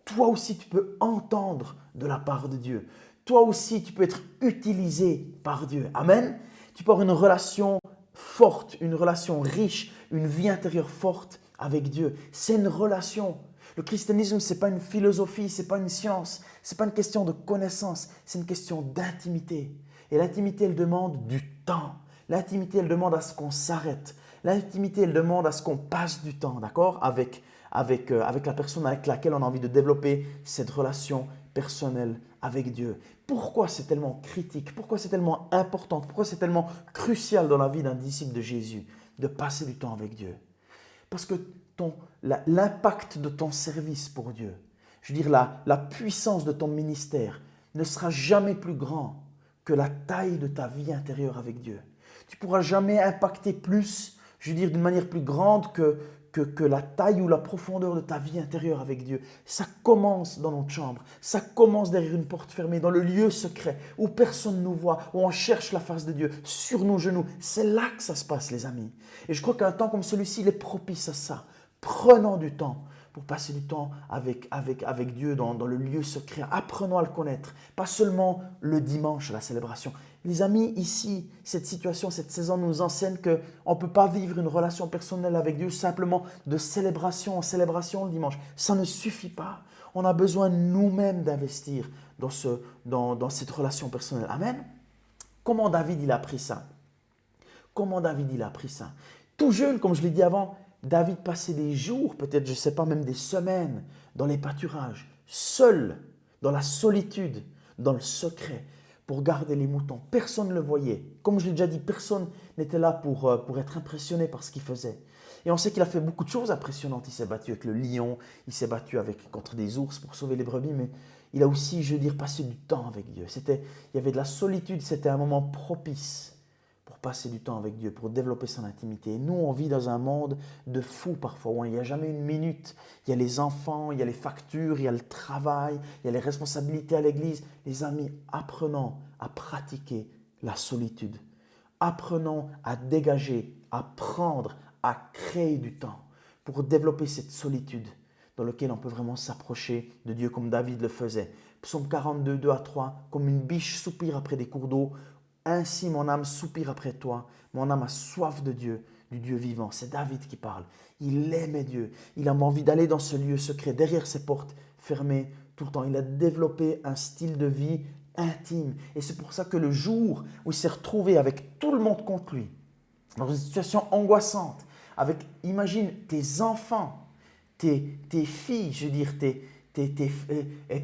Speaker 11: Toi aussi, tu peux entendre de la part de Dieu. Toi aussi, tu peux être utilisé par Dieu. Amen. Tu peux avoir une relation forte, une relation riche, une vie intérieure forte avec Dieu. C'est une relation. Le christianisme, ce n'est pas une philosophie, ce n'est pas une science, ce n'est pas une question de connaissance, c'est une question d'intimité. Et l'intimité, elle demande du temps. L'intimité, elle demande à ce qu'on s'arrête. L'intimité, elle demande à ce qu'on passe du temps, d'accord, avec la personne avec laquelle on a envie de développer cette relation personnelle avec Dieu. Pourquoi c'est tellement critique? Pourquoi c'est tellement important? Pourquoi c'est tellement crucial dans la vie d'un disciple de Jésus de passer du temps avec Dieu? Parce que l'impact de ton service pour Dieu, je veux dire la puissance de ton ministère ne sera jamais plus grand que la taille de ta vie intérieure avec Dieu. Tu ne pourras jamais impacter plus, je veux dire d'une manière plus grande que la taille ou la profondeur de ta vie intérieure avec Dieu. Ça commence dans notre chambre, ça commence derrière une porte fermée, dans le lieu secret, où personne ne nous voit, où on cherche la face de Dieu, sur nos genoux. C'est là que ça se passe, les amis. Et je crois qu'un temps comme celui-ci, il est propice à ça. Prenons du temps pour passer du temps avec Dieu dans le lieu secret. Apprenons à le connaître, pas seulement le dimanche à la célébration. Les amis, ici, cette situation, cette saison nous enseigne qu'on ne peut pas vivre une relation personnelle avec Dieu simplement de célébration en célébration le dimanche. Ça ne suffit pas. On a besoin nous-mêmes d'investir dans cette relation personnelle. Amen. Comment David il a appris ça? Comment David il a appris ça? Tout jeune, comme je l'ai dit avant, David passait des jours, peut-être, je ne sais pas, même des semaines, dans les pâturages, seul, dans la solitude, dans le secret, pour garder les moutons. Personne ne le voyait. Comme je l'ai déjà dit, personne n'était là pour être impressionné par ce qu'il faisait. Et on sait qu'il a fait beaucoup de choses impressionnantes. Il s'est battu avec le lion, il s'est battu contre des ours pour sauver les brebis, mais il a aussi, je veux dire, passé du temps avec Dieu. Il y avait de la solitude, c'était un moment propice pour passer du temps avec Dieu, pour développer son intimité. Et nous, on vit dans un monde de fous parfois, où il n'y a jamais une minute. Il y a les enfants, il y a les factures, il y a le travail, il y a les responsabilités à l'église. Les amis, apprenons à pratiquer la solitude. Apprenons à dégager, à prendre, à créer du temps pour développer cette solitude dans laquelle on peut vraiment s'approcher de Dieu comme David le faisait. Psaume 42, 2 à 3, comme une biche soupire après des cours d'eau, ainsi mon âme soupire après toi, mon âme a soif de Dieu, du Dieu vivant. C'est David qui parle. Il aimait Dieu. Il a envie d'aller dans ce lieu secret, derrière ses portes fermées tout le temps. Il a développé un style de vie intime. Et c'est pour ça que le jour où il s'est retrouvé avec tout le monde contre lui, dans une situation angoissante, avec, imagine, tes enfants, tes filles, je veux dire, et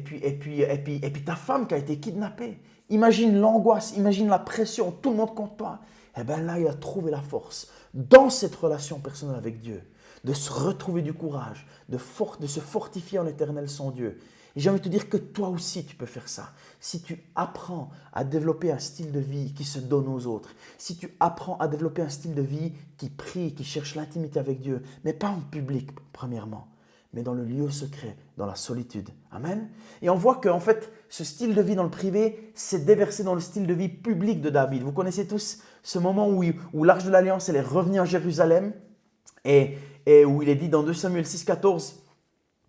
Speaker 11: puis ta femme qui a été kidnappée. Imagine l'angoisse, imagine la pression, tout le monde contre toi. Et bien là, il a trouvé la force, dans cette relation personnelle avec Dieu, de se retrouver du courage, de se fortifier en éternel son Dieu. Et j'ai envie de te dire que toi aussi, tu peux faire ça. Si tu apprends à développer un style de vie qui se donne aux autres, si tu apprends à développer un style de vie qui prie, qui cherche l'intimité avec Dieu, mais pas en public, premièrement, mais dans le lieu secret, dans la solitude. Amen. Et on voit qu'en fait, ce style de vie dans le privé s'est déversé dans le style de vie public de David. Vous connaissez tous ce moment où l'Arche de l'Alliance elle est revenue à Jérusalem et où il est dit dans 2 Samuel 6,14,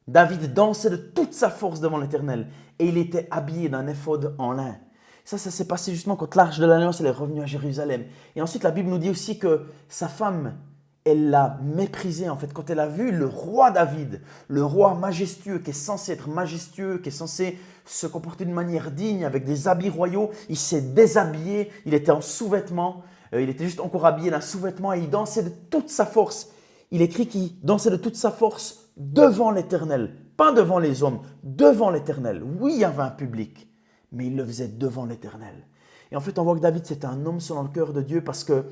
Speaker 11: David dansait de toute sa force devant l'Éternel et il était habillé d'un éphod en lin. Ça s'est passé justement quand l'Arche de l'Alliance elle est revenue à Jérusalem. Et ensuite, la Bible nous dit aussi que sa femme, elle l'a méprisé en fait. Quand elle a vu le roi David, le roi majestueux qui est censé être majestueux, qui est censé se comporter d'une manière digne avec des habits royaux, il s'est déshabillé, il était en sous-vêtements, il était juste encore habillé d'un sous-vêtement et il dansait de toute sa force. Il écrit qu'il dansait de toute sa force devant l'Éternel, pas devant les hommes, devant l'Éternel. Oui, il y avait un public, mais il le faisait devant l'Éternel. Et en fait, on voit que David, c'était un homme selon le cœur de Dieu parce que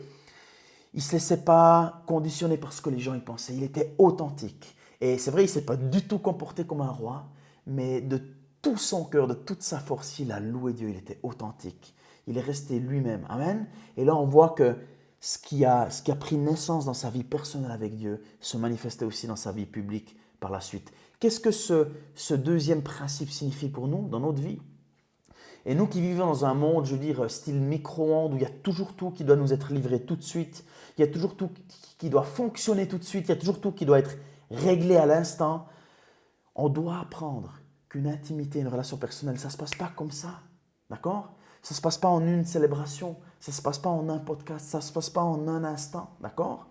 Speaker 11: il ne se laissait pas conditionner par ce que les gens y pensaient. Il était authentique. Et c'est vrai, il ne s'est pas du tout comporté comme un roi, mais de tout son cœur, de toute sa force, il a loué Dieu. Il était authentique. Il est resté lui-même. Amen. Et là, on voit que ce qui a pris naissance dans sa vie personnelle avec Dieu se manifestait aussi dans sa vie publique par la suite. Qu'est-ce que ce deuxième principe signifie pour nous dans notre vie ? Et nous qui vivons dans un monde, je veux dire, style micro-ondes, où il y a toujours tout qui doit nous être livré tout de suite, il y a toujours tout qui doit fonctionner tout de suite, il y a toujours tout qui doit être réglé à l'instant, on doit apprendre qu'une intimité, une relation personnelle, ça ne se passe pas comme ça, d'accord ? Ça ne se passe pas en une célébration, ça ne se passe pas en un podcast, ça ne se passe pas en un instant, d'accord ?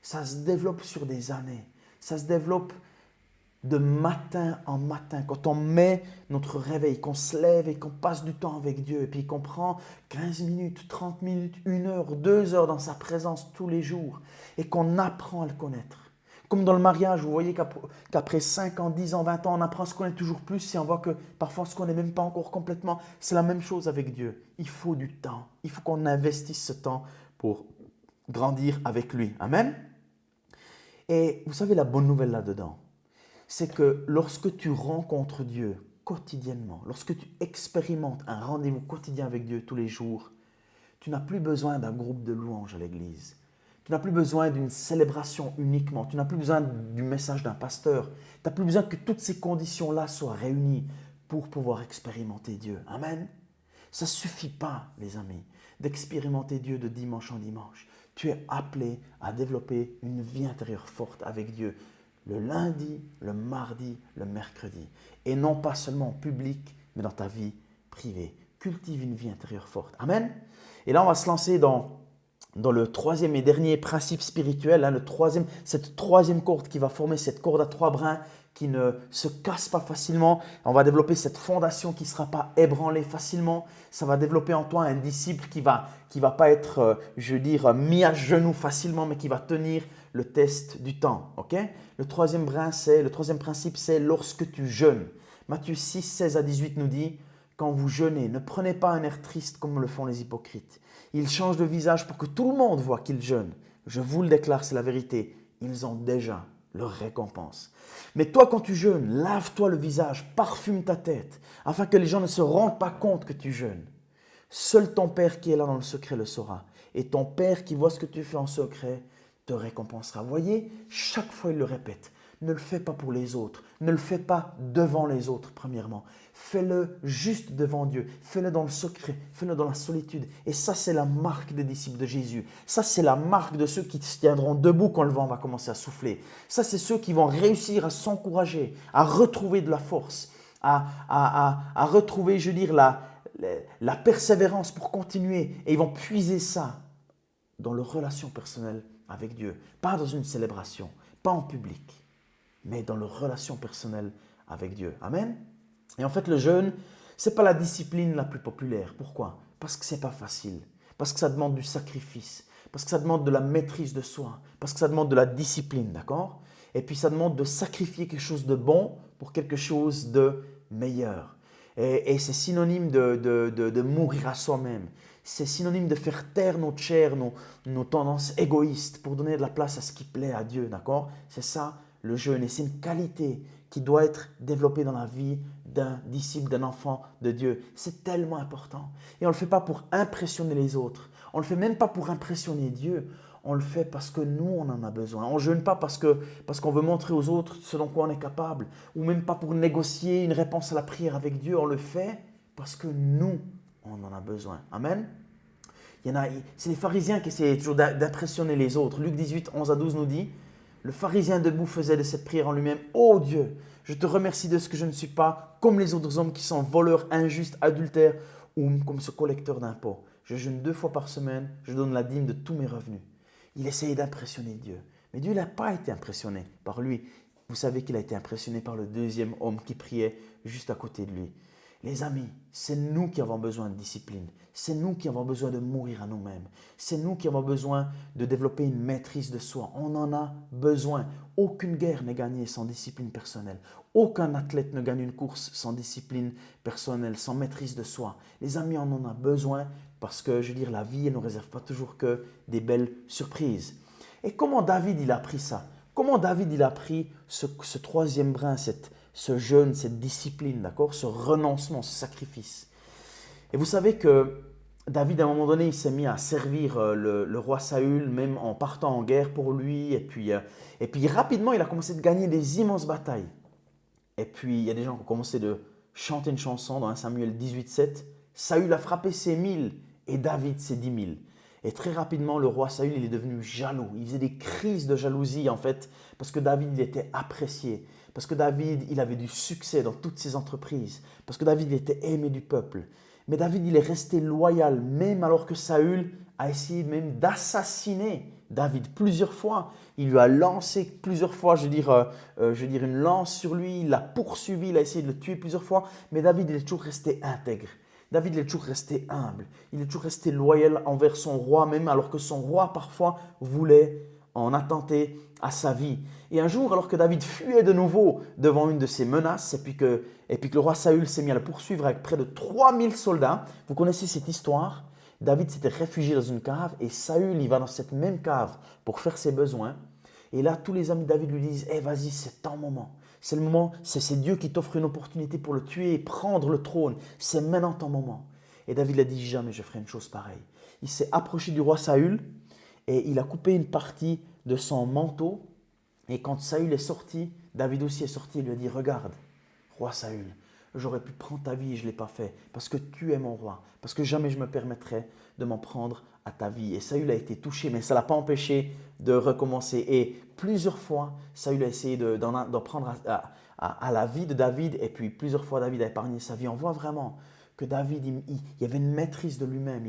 Speaker 11: Ça se développe sur des années, ça se développe de matin en matin, quand on met notre réveil, qu'on se lève et qu'on passe du temps avec Dieu, et puis qu'on prend 15 minutes, 30 minutes, 1 heure, 2 heures dans sa présence tous les jours, et qu'on apprend à le connaître. Comme dans le mariage, vous voyez qu'après 5 ans, 10 ans, 20 ans, on apprend à se connaître toujours plus, et on voit que parfois on ne se connaît même pas encore complètement. C'est la même chose avec Dieu. Il faut du temps. Il faut qu'on investisse ce temps pour grandir avec lui. Amen. Et vous savez la bonne nouvelle là-dedans, c'est que lorsque tu rencontres Dieu quotidiennement, lorsque tu expérimentes un rendez-vous quotidien avec Dieu tous les jours, tu n'as plus besoin d'un groupe de louanges à l'église. Tu n'as plus besoin d'une célébration uniquement. Tu n'as plus besoin du message d'un pasteur. Tu n'as plus besoin que toutes ces conditions-là soient réunies pour pouvoir expérimenter Dieu. Amen. Ça ne suffit pas, les amis, d'expérimenter Dieu de dimanche en dimanche. Tu es appelé à développer une vie intérieure forte avec Dieu. Le lundi, le mardi, le mercredi. Et non pas seulement en public, mais dans ta vie privée. Cultive une vie intérieure forte. Amen. Et là, on va se lancer dans le troisième et dernier principe spirituel, cette troisième corde qui va former cette corde à 3 brins qui ne se casse pas facilement. On va développer cette fondation qui ne sera pas ébranlée facilement. Ça va développer en toi un disciple qui va pas être, mis à genoux facilement, mais qui va tenir le test du temps. Okay? Le troisième principe, c'est lorsque tu jeûnes. Matthieu 6, 16 à 18 nous dit « Quand vous jeûnez, ne prenez pas un air triste comme le font les hypocrites. Ils changent de visage pour que tout le monde voit qu'ils jeûnent. Je vous le déclare, c'est la vérité. Ils ont déjà leur récompense. Mais toi, quand tu jeûnes, lave-toi le visage, parfume ta tête, afin que les gens ne se rendent pas compte que tu jeûnes. Seul ton Père qui est là dans le secret le saura. Et ton Père qui voit ce que tu fais en secret te récompensera. Voyez, chaque fois il le répète. Ne le fais pas pour les autres. Ne le fais pas devant les autres, premièrement. Fais-le juste devant Dieu. Fais-le dans le secret. Fais-le dans la solitude. Et ça, c'est la marque des disciples de Jésus. Ça, c'est la marque de ceux qui tiendront debout quand le vent va commencer à souffler. Ça, c'est ceux qui vont réussir à s'encourager, à retrouver de la force, à retrouver, la persévérance pour continuer. Et ils vont puiser ça dans leur relation personnelle avec Dieu. Pas dans une célébration, pas en public, mais dans leur relation personnelle avec Dieu. Amen. Et en fait, le jeûne, ce n'est pas la discipline la plus populaire. Pourquoi? Parce que ce n'est pas facile. Parce que ça demande du sacrifice. Parce que ça demande de la maîtrise de soi. Parce que ça demande de la discipline, d'accord? Et puis ça demande de sacrifier quelque chose de bon pour quelque chose de meilleur. Et c'est synonyme de mourir à soi-même. C'est synonyme de faire taire notre chair, nos tendances égoïstes pour donner de la place à ce qui plaît à Dieu, d'accord? C'est ça le jeûne et c'est une qualité qui doit être développée dans la vie d'un disciple, d'un enfant de Dieu. C'est tellement important. Et on ne le fait pas pour impressionner les autres. On ne le fait même pas pour impressionner Dieu. On le fait parce que nous, on en a besoin. On ne jeûne pas parce qu'on veut montrer aux autres ce dont quoi on est capable. Ou même pas pour négocier une réponse à la prière avec Dieu. On le fait parce que nous, on en a besoin. Amen. C'est les pharisiens qui essayaient toujours d'impressionner les autres. Luc 18, 11 à 12 nous dit, le pharisien debout faisait de cette prière en lui-même, « Ô Dieu, je te remercie de ce que je ne suis pas comme les autres hommes qui sont voleurs, injustes, adultères ou comme ce collecteur d'impôts. Je jeûne 2 fois par semaine, je donne la dîme de tous mes revenus. » Il essayait d'impressionner Dieu. Mais Dieu n'a pas été impressionné par lui. Vous savez qu'il a été impressionné par le deuxième homme qui priait juste à côté de lui. Les amis, c'est nous qui avons besoin de discipline. C'est nous qui avons besoin de mourir à nous-mêmes. C'est nous qui avons besoin de développer une maîtrise de soi. On en a besoin. Aucune guerre n'est gagnée sans discipline personnelle. Aucun athlète ne gagne une course sans discipline personnelle, sans maîtrise de soi. Les amis, on en a besoin parce que, je veux dire, la vie, elle ne nous réserve pas toujours que des belles surprises. Et comment David, il a appris ça? Comment David, il a appris ce troisième brin, ce jeûne, cette discipline, d'accord? Ce renoncement, ce sacrifice. Et vous savez que David, à un moment donné, il s'est mis à servir le roi Saül, même en partant en guerre pour lui. Et puis rapidement, il a commencé de gagner des immenses batailles. Et puis, il y a des gens qui ont commencé de chanter une chanson dans 1 Samuel 18,7. Saül a frappé ses 1000 et David ses 10 000. Et très rapidement, le roi Saül, il est devenu jaloux. Il faisait des crises de jalousie, en fait, parce que David, il était apprécié. Parce que David, il avait du succès dans toutes ses entreprises. Parce que David, il était aimé du peuple. Mais David, il est resté loyal, même alors que Saül a essayé même d'assassiner David plusieurs fois. Il lui a lancé plusieurs fois, je veux dire une lance sur lui. Il l'a poursuivi, il a essayé de le tuer plusieurs fois. Mais David, il est toujours resté intègre. David, il est toujours resté humble. Il est toujours resté loyal envers son roi, même alors que son roi, parfois, voulait en attenter à sa vie. Et un jour, alors que David fuyait de nouveau devant une de ces menaces, et puis que le roi Saül s'est mis à le poursuivre avec près de 3000 soldats, vous connaissez cette histoire, David s'était réfugié dans une cave, et Saül, il va dans cette même cave pour faire ses besoins. Et là, tous les amis de David lui disent, « Vas-y, c'est ton moment. C'est le moment, c'est Dieu qui t'offre une opportunité pour le tuer et prendre le trône. C'est maintenant ton moment. » Et David a dit, « Jamais je ferai une chose pareille. » Il s'est approché du roi Saül et il a coupé une partie de son manteau. Et quand Saül est sorti, David aussi est sorti et lui a dit, « Regarde, roi Saül, j'aurais pu prendre ta vie et je ne l'ai pas fait parce que tu es mon roi, parce que jamais je me permettrais de m'en prendre à ta vie. » Et Saül a été touché, mais ça ne l'a pas empêché de recommencer. Et plusieurs fois, Saül a essayé d'en prendre à la vie de David, et puis plusieurs fois, David a épargné sa vie. On voit vraiment que David, il y avait une maîtrise de lui-même.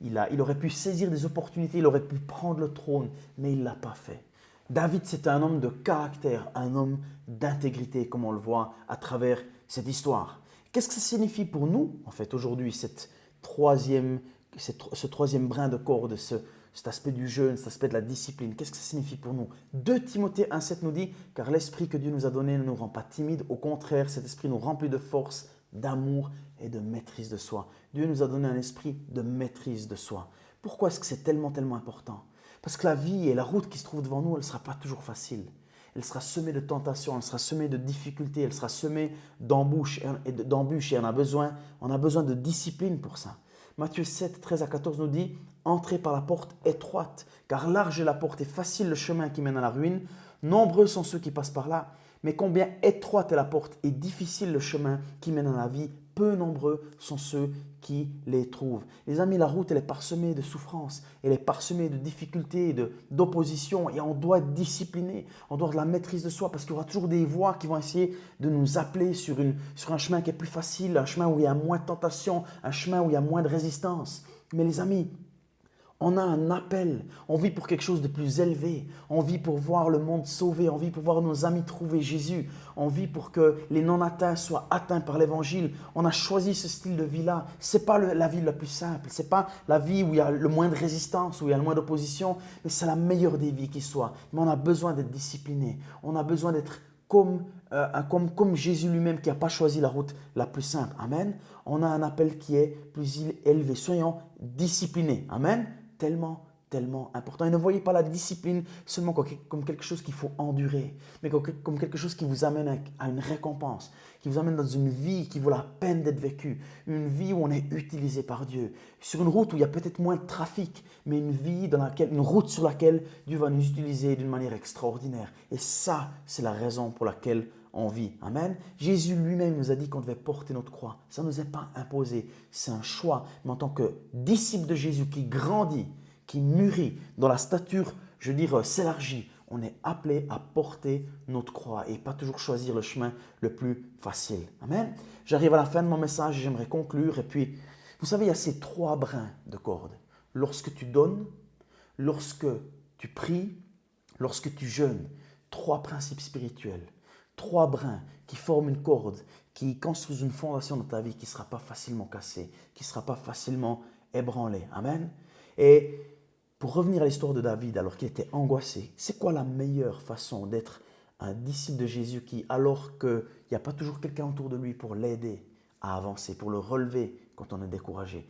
Speaker 11: Il aurait pu saisir des opportunités, il aurait pu prendre le trône, mais il ne l'a pas fait. David, c'était un homme de caractère, un homme d'intégrité, comme on le voit à travers cette histoire. Qu'est-ce que ça signifie pour nous, en fait, aujourd'hui, ce troisième brin de corde, cet aspect du jeûne, cet aspect de la discipline? Qu'est-ce que ça signifie pour nous? 2 Timothée 1,7 nous dit « Car l'esprit que Dieu nous a donné ne nous rend pas timides, au contraire, cet esprit nous remplit de force, d'amour et de maîtrise de soi. » Dieu nous a donné un esprit de maîtrise de soi. Pourquoi est-ce que c'est tellement important? Parce que la vie et la route qui se trouve devant nous, elle ne sera pas toujours facile. Elle sera semée de tentations, elle sera semée de difficultés, elle sera semée d'embûches et on a besoin de discipline pour ça. Matthieu 7, 13 à 14 nous dit « Entrez par la porte étroite, car large est la porte et facile le chemin qui mène à la ruine. Nombreux sont ceux qui passent par là, mais combien étroite est la porte et difficile le chemin qui mène à la vie. Peu nombreux sont ceux qui les trouvent. » Les amis, la route, elle est parsemée de souffrances, elle est parsemée de difficultés, d'opposition, et on doit être discipliné, on doit avoir de la maîtrise de soi, parce qu'il y aura toujours des voix qui vont essayer de nous appeler sur un chemin qui est plus facile, un chemin où il y a moins de tentation, un chemin où il y a moins de résistance. Mais les amis, On a un appel, on vit pour quelque chose de plus élevé, on vit pour voir le monde sauvé, on vit pour voir nos amis trouver Jésus, on vit pour que les non-atteints soient atteints par l'évangile. On a choisi ce style de vie-là. Ce n'est pas la vie la plus simple, ce n'est pas la vie où il y a le moins de résistance, où il y a le moins d'opposition, mais c'est la meilleure des vies qui soit. Mais on a besoin d'être discipliné, on a besoin d'être comme Jésus lui-même qui n'a pas choisi la route la plus simple. Amen. On a un appel qui est plus élevé. Soyons disciplinés. Amen. Tellement important. Et ne voyez pas la discipline seulement comme quelque chose qu'il faut endurer, mais comme quelque chose qui vous amène à une récompense, qui vous amène dans une vie qui vaut la peine d'être vécue, une vie où on est utilisé par Dieu, sur une route où il y a peut-être moins de trafic, mais une route sur laquelle Dieu va nous utiliser d'une manière extraordinaire. Et ça, c'est la raison pour laquelle on vit. Amen. Jésus lui-même nous a dit qu'on devait porter notre croix. Ça ne nous est pas imposé, c'est un choix. Mais en tant que disciple de Jésus qui grandit, qui mûrit, dont la stature, je veux dire, s'élargit, on est appelé à porter notre croix et pas toujours choisir le chemin le plus facile. Amen. J'arrive à la fin de mon message et j'aimerais conclure. Et puis, vous savez, il y a ces 3 brins de corde. Lorsque tu donnes, lorsque tu pries, lorsque tu jeûnes, 3 principes spirituels. 3 brins qui forment une corde, qui construisent une fondation dans ta vie qui ne sera pas facilement cassée, qui ne sera pas facilement ébranlée. Amen. Et pour revenir à l'histoire de David, alors qu'il était angoissé, c'est quoi la meilleure façon d'être un disciple de Jésus qui, alors qu'il n'y a pas toujours quelqu'un autour de lui pour l'aider à avancer, pour le relever quand on est découragé?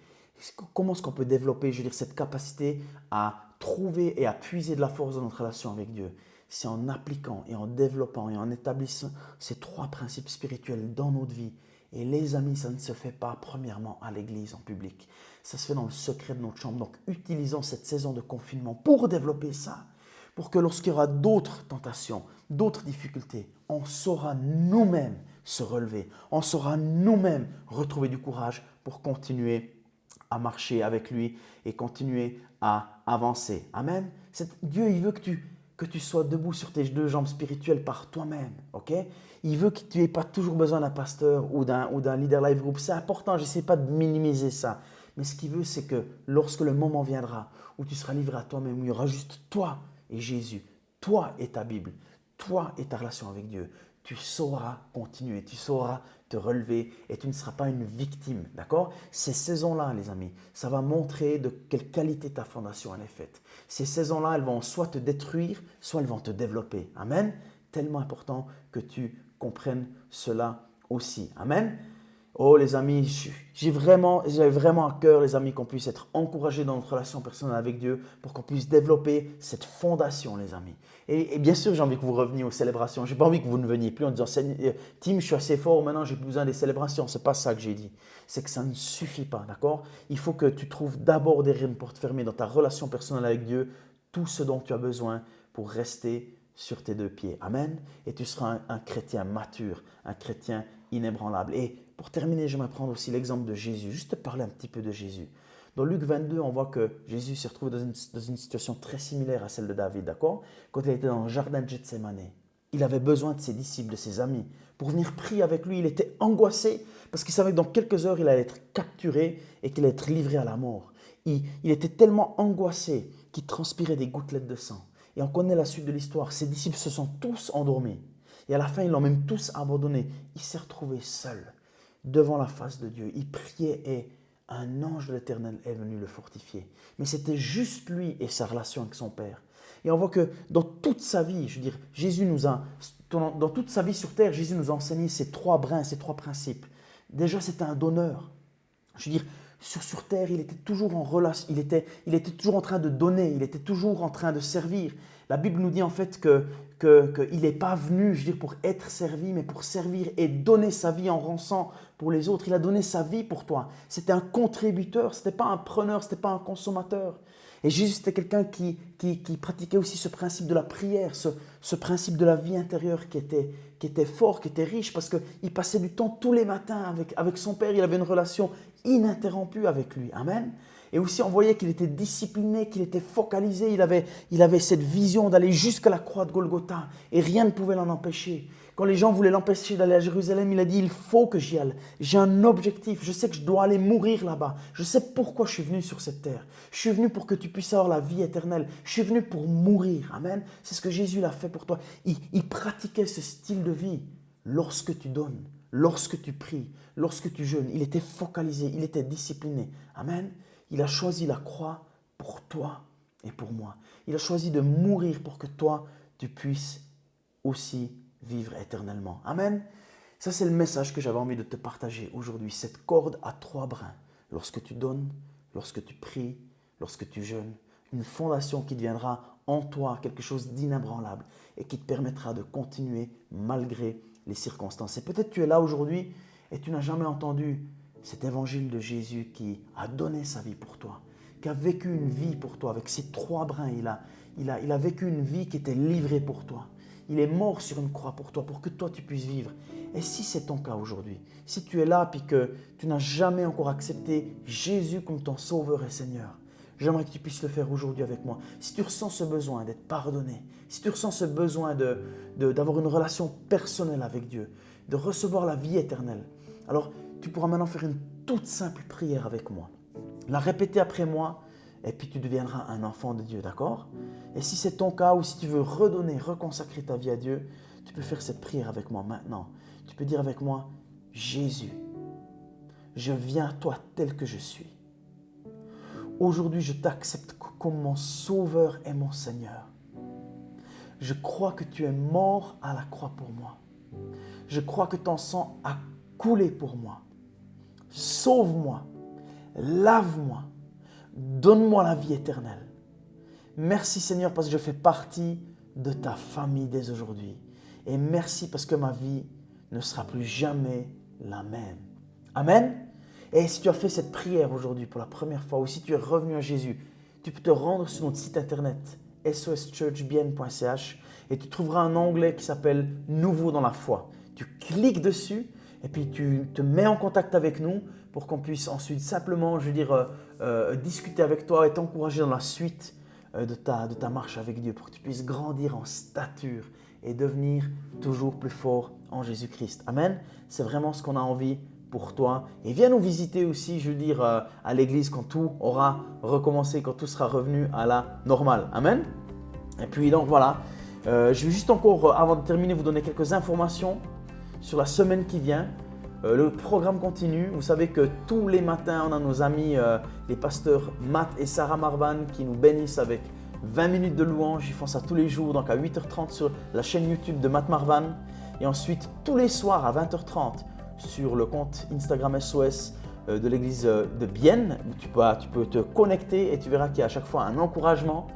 Speaker 11: Comment est-ce qu'on peut développer, cette capacité à trouver et à puiser de la force dans notre relation avec Dieu? C'est en appliquant et en développant et en établissant ces 3 principes spirituels dans notre vie. Et les amis, ça ne se fait pas premièrement à l'église en public. Ça se fait dans le secret de notre chambre. Donc, utilisons cette saison de confinement pour développer ça. Pour que lorsqu'il y aura d'autres tentations, d'autres difficultés, on saura nous-mêmes se relever. On saura nous-mêmes retrouver du courage pour continuer à marcher avec lui et continuer à avancer. Amen. Dieu, il veut que tu sois debout sur tes 2 jambes spirituelles par toi-même, ok? Il veut que tu n'aies pas toujours besoin d'un pasteur ou d'un leader live group. C'est important, je n'essaie pas de minimiser ça. Mais ce qu'il veut, c'est que lorsque le moment viendra où tu seras livré à toi-même, où il y aura juste toi et Jésus, toi et ta Bible, toi et ta relation avec Dieu, tu sauras continuer, tu sauras te relever et tu ne seras pas une victime, d'accord? Ces saisons-là, les amis, ça va montrer de quelle qualité ta fondation elle est faite. Ces saisons-là, elles vont soit te détruire, soit elles vont te développer. Amen. Tellement important que tu comprennes cela aussi. Amen. Oh les amis, j'avais vraiment à cœur, les amis, qu'on puisse être encouragés dans notre relation personnelle avec Dieu pour qu'on puisse développer cette fondation, les amis. Et bien sûr, j'ai envie que vous reveniez aux célébrations. Je n'ai pas envie que vous ne veniez plus en disant « Tim, je suis assez fort, maintenant j'ai plus besoin des célébrations. » Ce n'est pas ça que j'ai dit. C'est que ça ne suffit pas, d'accord? Il faut que tu trouves d'abord derrière une porte fermée dans ta relation personnelle avec Dieu tout ce dont tu as besoin pour rester sur tes 2 pieds. Amen. Et tu seras un chrétien mature, un chrétien inébranlable. Et pour terminer, j'aimerais prendre aussi l'exemple de Jésus, juste te parler un petit peu de Jésus. Dans Luc 22, on voit que Jésus s'est retrouvé dans une situation très similaire à celle de David, d'accord? Quand il était dans le jardin de Gethsémane, il avait besoin de ses disciples, de ses amis, pour venir prier avec lui. Il était angoissé parce qu'il savait que dans quelques heures, il allait être capturé et qu'il allait être livré à la mort. Il était tellement angoissé qu'il transpirait des gouttelettes de sang. Et on connaît la suite de l'histoire. Ses disciples se sont tous endormis. Et à la fin, ils l'ont même tous abandonné. Il s'est retrouvé seul devant la face de Dieu. Il priait et un ange de l'Éternel est venu le fortifier. Mais c'était juste lui et sa relation avec son Père. Et on voit que dans toute sa vie, dans toute sa vie sur terre, Jésus nous a enseigné ces 3 brins, ces 3 principes. Déjà, c'était un donneur. Je veux dire, sur terre, il était toujours en relation, il était toujours en train de donner, il était toujours en train de servir. La Bible nous dit en fait qu'il n'est pas venu, pour être servi, mais pour servir et donner sa vie en rançon pour les autres. Il a donné sa vie pour toi. C'était un contributeur, ce n'était pas un preneur, ce n'était pas un consommateur. Et Jésus, c'était quelqu'un qui pratiquait aussi ce principe de la prière, ce principe de la vie intérieure qui était fort, qui était riche, parce qu'il passait du temps tous les matins avec son Père. Il avait une relation ininterrompue avec lui. Amen. Et aussi, on voyait qu'il était discipliné, qu'il était focalisé. Il avait cette vision d'aller jusqu'à la croix de Golgotha et rien ne pouvait l'en empêcher. Quand les gens voulaient l'empêcher d'aller à Jérusalem, il a dit, il faut que j'y aille. J'ai un objectif, je sais que je dois aller mourir là-bas. Je sais pourquoi je suis venu sur cette terre. Je suis venu pour que tu puisses avoir la vie éternelle. Je suis venu pour mourir. Amen. C'est ce que Jésus l'a fait pour toi. Il pratiquait ce style de vie lorsque tu donnes, lorsque tu pries, lorsque tu jeûnes. Il était focalisé, il était discipliné. Amen. Il a choisi la croix pour toi et pour moi. Il a choisi de mourir pour que toi, tu puisses aussi vivre éternellement. Amen. Ça, c'est le message que j'avais envie de te partager aujourd'hui. Cette corde à 3 brins. Lorsque tu donnes, lorsque tu pries, lorsque tu jeûnes, une fondation qui deviendra en toi quelque chose d'inébranlable et qui te permettra de continuer malgré les circonstances. Et peut-être tu es là aujourd'hui et tu n'as jamais entendu cet évangile de Jésus qui a donné sa vie pour toi, qui a vécu une vie pour toi. Avec ces 3 brins, il a vécu une vie qui était livrée pour toi. Il est mort sur une croix pour toi, pour que toi tu puisses vivre. Et si c'est ton cas aujourd'hui, si tu es là et que tu n'as jamais encore accepté Jésus comme ton Sauveur et Seigneur, j'aimerais que tu puisses le faire aujourd'hui avec moi. Si tu ressens ce besoin d'être pardonné, si tu ressens ce besoin d'avoir une relation personnelle avec Dieu, de recevoir la vie éternelle, alors tu pourras maintenant faire une toute simple prière avec moi. La répéter après moi et puis tu deviendras un enfant de Dieu, d'accord? Et si c'est ton cas ou si tu veux redonner, reconsacrer ta vie à Dieu, tu peux faire cette prière avec moi maintenant. Tu peux dire avec moi, Jésus, je viens à toi tel que je suis. Aujourd'hui, je t'accepte comme mon Sauveur et mon Seigneur. Je crois que tu es mort à la croix pour moi. Je crois que ton sang a coulé pour moi. Sauve-moi, lave-moi, donne-moi la vie éternelle. Merci Seigneur parce que je fais partie de ta famille dès aujourd'hui. Et merci parce que ma vie ne sera plus jamais la même. Amen. Et si tu as fait cette prière aujourd'hui pour la première fois ou si tu es revenu à Jésus, tu peux te rendre sur notre site internet soschurchbienne.ch et tu trouveras un onglet qui s'appelle « Nouveau dans la foi ». Tu cliques dessus et puis tu te mets en contact avec nous pour qu'on puisse ensuite simplement, discuter avec toi et t'encourager dans la suite de ta marche avec Dieu pour que tu puisses grandir en stature et devenir toujours plus fort en Jésus-Christ. Amen. C'est vraiment ce qu'on a envie pour toi. Et viens nous visiter aussi, à l'église quand tout aura recommencé, quand tout sera revenu à la normale. Amen. Et puis donc voilà, je vais juste encore, avant de terminer, vous donner quelques informations sur la semaine qui vient. Le programme continue. Vous savez que tous les matins, on a nos amis, les pasteurs Matt et Sarah Marvan qui nous bénissent avec 20 minutes de louange. Ils font ça tous les jours, donc à 8h30 sur la chaîne YouTube de Matt Marvan. Et ensuite, tous les soirs à 20h30 sur le compte Instagram SOS de l'église de Bienne. Tu peux te connecter et tu verras qu'il y a à chaque fois un encouragement.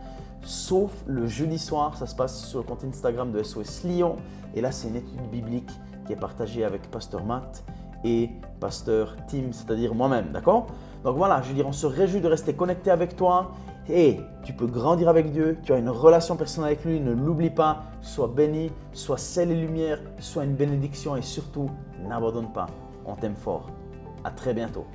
Speaker 11: Sauf le jeudi soir, ça se passe sur le compte Instagram de SOS Lyon. Et là, c'est une étude biblique qui est partagée avec Pasteur Matt et Pasteur Tim, c'est-à-dire moi-même, d'accord? Donc voilà, on se réjouit de rester connecté avec toi et tu peux grandir avec Dieu, tu as une relation personnelle avec lui, ne l'oublie pas, sois béni, sois sel et lumière, sois une bénédiction et surtout, n'abandonne pas, on t'aime fort. À très bientôt.